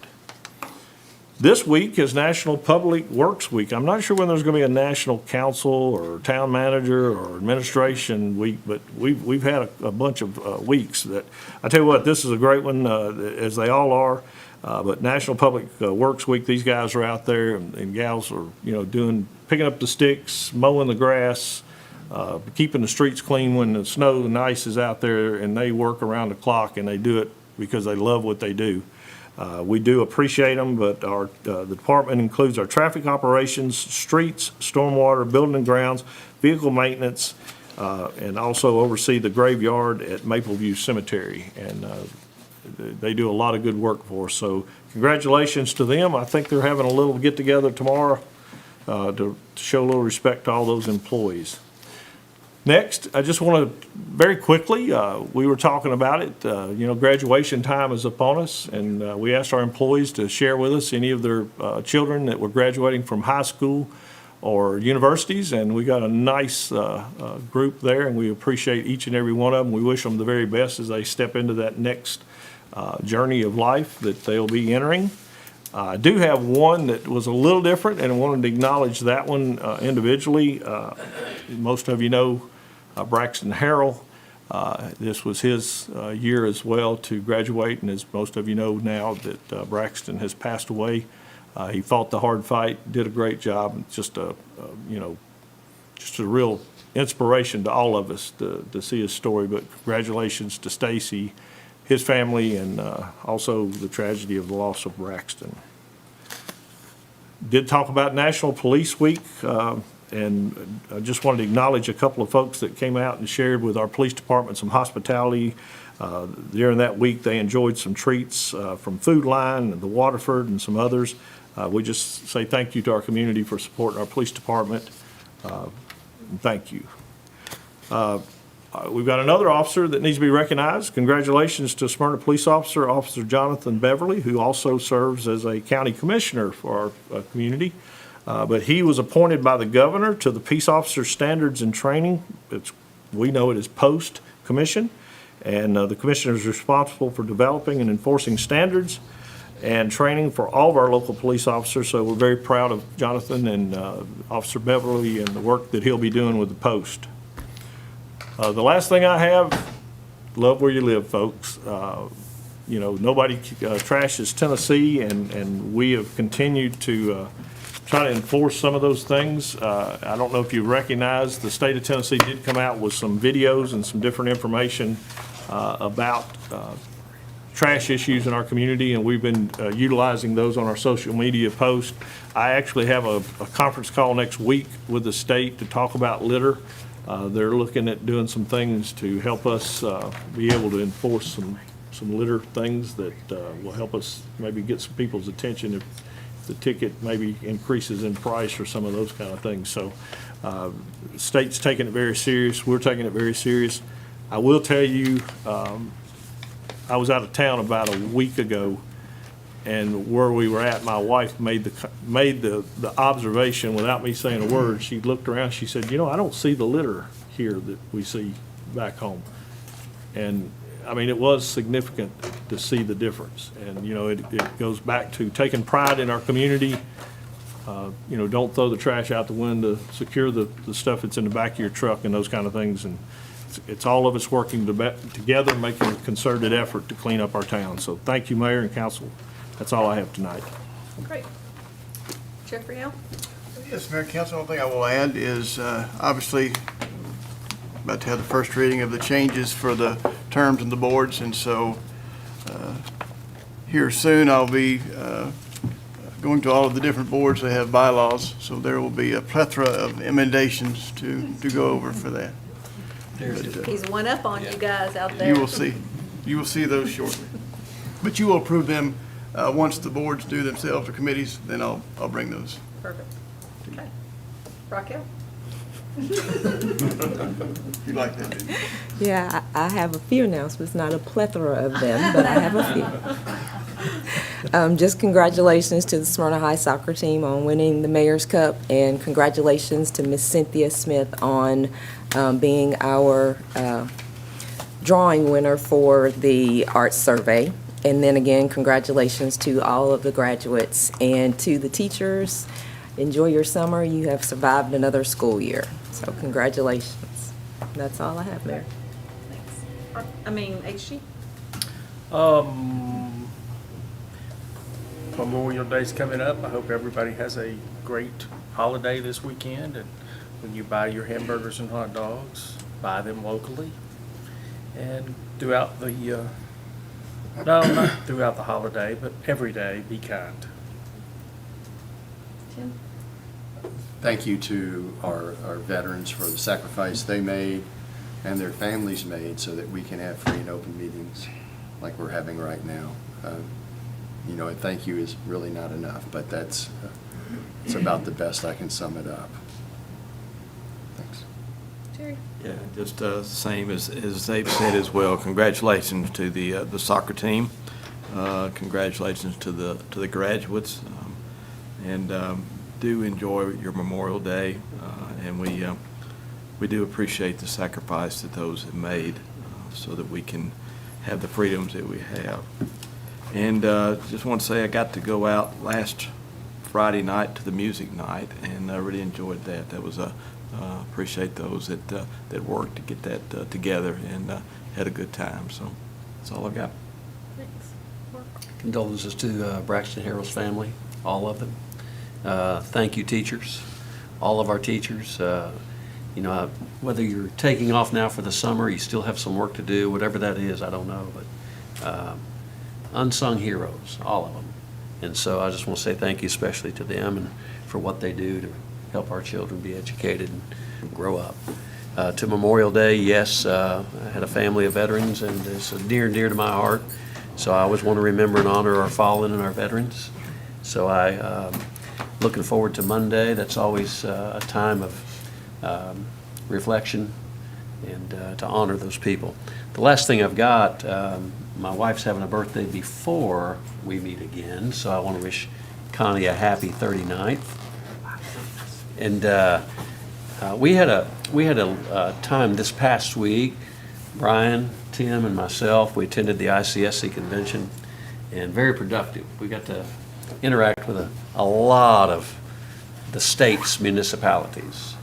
This week is National Public Works Week. I'm not sure when there's going to be a national council or town manager or administration week, but we've had a bunch of weeks that, I tell you what, this is a great one, as they all are. But National Public Works Week, these guys are out there and gals are, picking up the sticks, mowing the grass, keeping the streets clean when the snow and ice is out there, and they work around the clock, and they do it because they love what they do. We do appreciate them, but the department includes our traffic operations, streets, stormwater, building and grounds, vehicle maintenance, and also oversee the graveyard at Mapleview Cemetery. And they do a lot of good work for us. So congratulations to them. I think they're having a little get-together tomorrow to show a little respect to all those employees. Next, I just want to very quickly, we were talking about it, graduation time is upon us, and we asked our employees to share with us any of their children that were graduating from high school or universities, and we got a nice group there, and we appreciate each and every one of them. We wish them the very best as they step into that next journey of life that they'll be entering. I do have one that was a little different, and I wanted to acknowledge that one individually. Most of you know Braxton Harrell. This was his year as well to graduate, and as most of you know now that Braxton has passed away. He fought the hard fight, did a great job, just a real inspiration to all of us to see his story. But congratulations to Stacy, his family, and also the tragedy of the loss of Braxton. Did talk about National Police Week, and I just wanted to acknowledge a couple of folks that came out and shared with our police department some hospitality. During that week, they enjoyed some treats from Food Line and the Waterford and some others. We just say thank you to our community for supporting our police department. Thank you. We've got another officer that needs to be recognized. Congratulations to Smyrna Police Officer, Officer Jonathan Beverly, who also serves as a county commissioner for our community. But he was appointed by the governor to the Peace Officer Standards and Training. We know it as POST Commission. And the commissioner is responsible for developing and enforcing standards and training for all of our local police officers. So we're very proud of Jonathan and Officer Beverly and the work that he'll be doing with the POST. The last thing I have, love where you live, folks. Nobody trashes Tennessee, and we have continued to try to enforce some of those things. I don't know if you recognize, the state of Tennessee did come out with some videos and some different information about trash issues in our community, and we've been utilizing those on our social media posts. I actually have a conference call next week with the state to talk about litter. They're looking at doing some things to help us be able to enforce some litter things that will help us maybe get some people's attention if the ticket maybe increases in price or some of those kind of things. So the state's taking it very serious. We're taking it very serious. I will tell you, I was out of town about a week ago, and where we were at, my wife made the observation without me saying a word. She looked around, she said, I don't see the litter here that we see back home. And I mean, it was significant to see the difference. And, it goes back to taking pride in our community. Don't throw the trash out the window, secure the stuff that's in the back of your truck and those kind of things. And it's all of us working together, making a concerted effort to clean up our town. So thank you, Mayor and Council. That's all I have tonight. Great. Jeffrey L. Yes, Mayor and Council, the only thing I will add is obviously about to have the first reading of the changes for the terms and the boards, and so here soon I'll be going to all of the different boards, they have bylaws, so there will be a plethora of emendations to go over for that. But, He's one up on you guys out there. you will see. You will see those shortly. But you will approve them once the boards do themselves or committees, then I'll bring those. Perfect. Okay. Raquel? You like that, didn't you? Yeah, I have a few announcements, not a plethora of them, but I have a few. Just congratulations to the Smyrna High soccer team on winning the Mayor's Cup, and congratulations to Miss Cynthia Smith on being our drawing winner for the art survey. And then again, congratulations to all of the graduates and to the teachers. Enjoy your summer. You have survived another school year. So congratulations. That's all I have there. Thanks. HG? Memorial Day's coming up. I hope everybody has a great holiday this weekend. And when you buy your hamburgers and hot dogs, buy them locally. And throughout the, no, not throughout the holiday, but every day, be kind. Tim? Thank you to our veterans for the sacrifice they made and their families made so that we can have free and open meetings like we're having right now. You know, a thank you is really not enough, but that's it's about the best I can sum it up. Thanks. Jerry? Yeah, just same as they've said as well. Congratulations to the soccer team. Congratulations to the graduates, and do enjoy your Memorial Day. And we do appreciate the sacrifice that those have made so that we can have the freedoms that we have. And just want to say I got to go out last Friday night to the music night, and I really enjoyed that. That was appreciate those that worked to get that together, and had a good time. So that's all I've got. Thanks. Mark? Condolences to Braxton Harrell's family, all of them. Thank you, teachers, all of our teachers. You know, whether you're taking off now for the summer, you still have some work to do, whatever that is, I don't know, but unsung heroes, all of them. And so I just want to say thank you especially to them and for what they do to help our children be educated and grow up. To Memorial Day, yes, I had a family of veterans, and it's near and dear to my heart. So I always want to remember and honor our fallen and our veterans. So looking forward to Monday. That's always a time of reflection and to honor those people. The last thing I've got, my wife's having a birthday before we meet again, so I want to wish Connie a happy 39th. And we had a time this past week. Brian, Tim, and myself, we attended the ICSC convention, and very productive. We got to interact with a lot of the state's municipalities.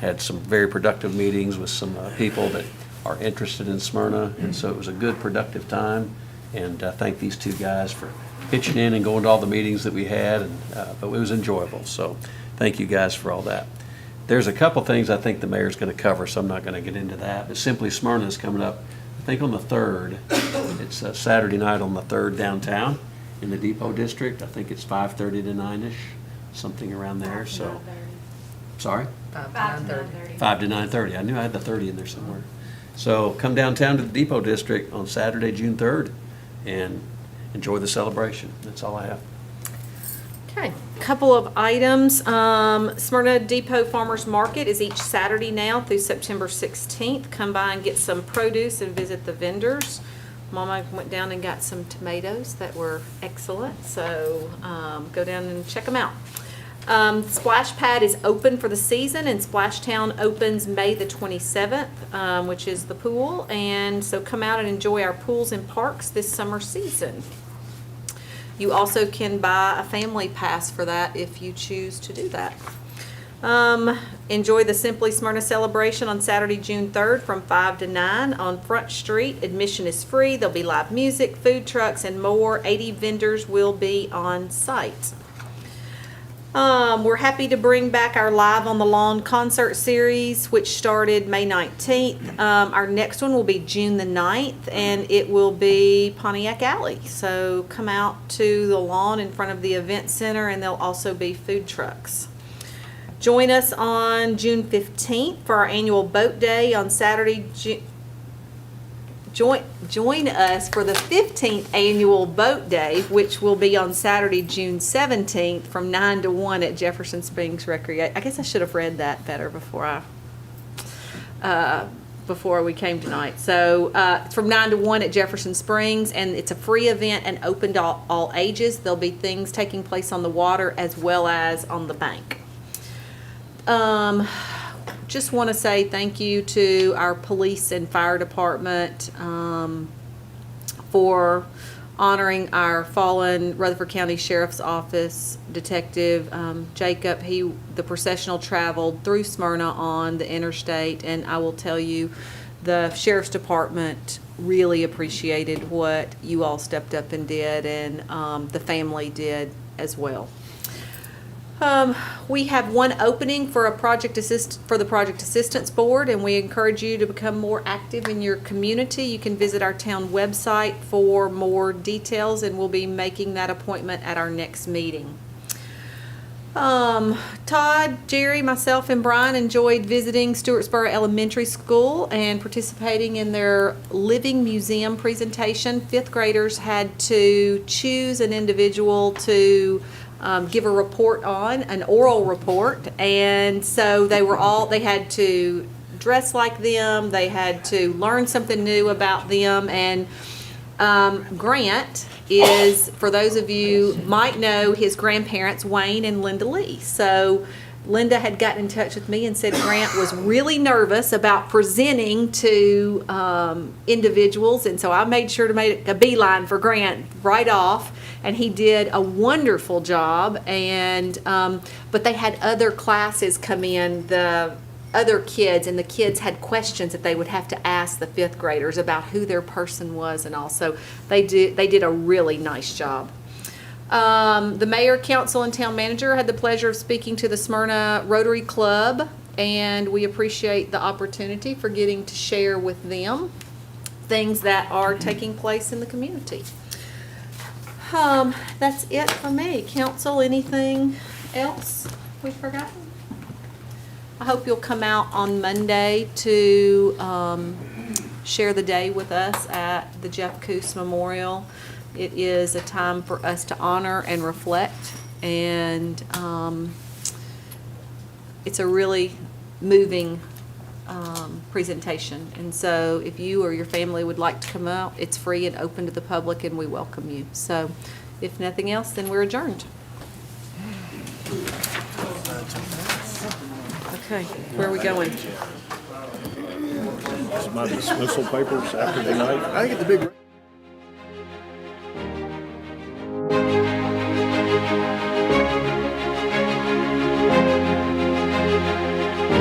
Had some very productive meetings with some people that are interested in Smyrna, and so it was a good, productive time. And thank these two guys for pitching in and going to all the meetings that we had, and but it was enjoyable. So thank you guys for all that. There's a couple things I think the mayor's going to cover, so I'm not going to get into that. But Simply Smyrna is coming up, I think on the 3rd. It's a Saturday night on the 3rd downtown in the Depot District. I think it's 5:30 to 9-ish, something around there. So, sorry? 5 to 9:30. 5 to 9:30. I knew I had the 30 in there somewhere. So come downtown to the Depot District on Saturday, June 3rd, and enjoy the celebration. That's all I have. Okay, couple of items. Smyrna Depot Farmers Market is each Saturday now through September 16th. Come by and get some produce and visit the vendors. Mama went down and got some tomatoes that were excellent, so go down and check them out. Splash Pad is open for the season, and Splash Town opens May the 27th, which is the pool. And so come out and enjoy our pools and parks this summer season. You also can buy a family pass for that if you choose to do that. Enjoy the Simply Smyrna celebration on Saturday, June 3rd from 5 to 9 on Front Street. Admission is free. There'll be live music, food trucks, and more. 80 vendors will be on site. We're happy to bring back our Live on the Lawn concert series, which started May 19th. Our next one will be June the 9th, and it will be Pontiac Alley. So come out to the lawn in front of the event center, and there'll also be food trucks. Join us on June 15th for our annual boat day on Saturday. Join us for the 15th annual boat day, which will be on Saturday, June 17th from 9 to 1 at Jefferson Springs Recreation. I guess I should have read that better before we came tonight. So it's from 9 to 1 at Jefferson Springs, and it's a free event and open to all ages. There'll be things taking place on the water as well as on the bank. Just want to say thank you to our police and fire department for honoring our fallen Rutherford County Sheriff's Office Detective Jacob. The processional traveled through Smyrna on the interstate, and I will tell you, the Sheriff's Department really appreciated what you all stepped up and did, and the family did as well. We have one opening for the Project Assistance Board, and we encourage you to become more active in your community. You can visit our town website for more details, and we'll be making that appointment at our next meeting. Todd, Jerry, myself, and Brian enjoyed visiting Stewartsboro Elementary School and participating in their Living Museum presentation. Fifth graders had to choose an individual to give a report on, an oral report, and so they had to dress like them, they had to learn something new about them, and Grant is, for those of you might know, his grandparents, Wayne and Linda Lee. So Linda had gotten in touch with me and said Grant was really nervous about presenting to individuals, and so I made sure to make a beeline for Grant right off, and he did a wonderful job. And but they had other classes come in, the other kids, and the kids had questions that they would have to ask the fifth graders about who their person was, and also they did a really nice job. The mayor, council, and town manager had the pleasure of speaking to the Smyrna Rotary Club, and we appreciate the opportunity for getting to share with them things that are taking place in the community. That's it for me. Council, anything else we've forgotten? I hope you'll come out on Monday to share the day with us at the Jeff Coos Memorial. It is a time for us to honor and reflect, and it's a really moving presentation. And so if you or your family would like to come out, it's free and open to the public, and we welcome you. So if nothing else, then we're adjourned. Okay, where are we going? This is my dismissal papers after tonight. I get the big.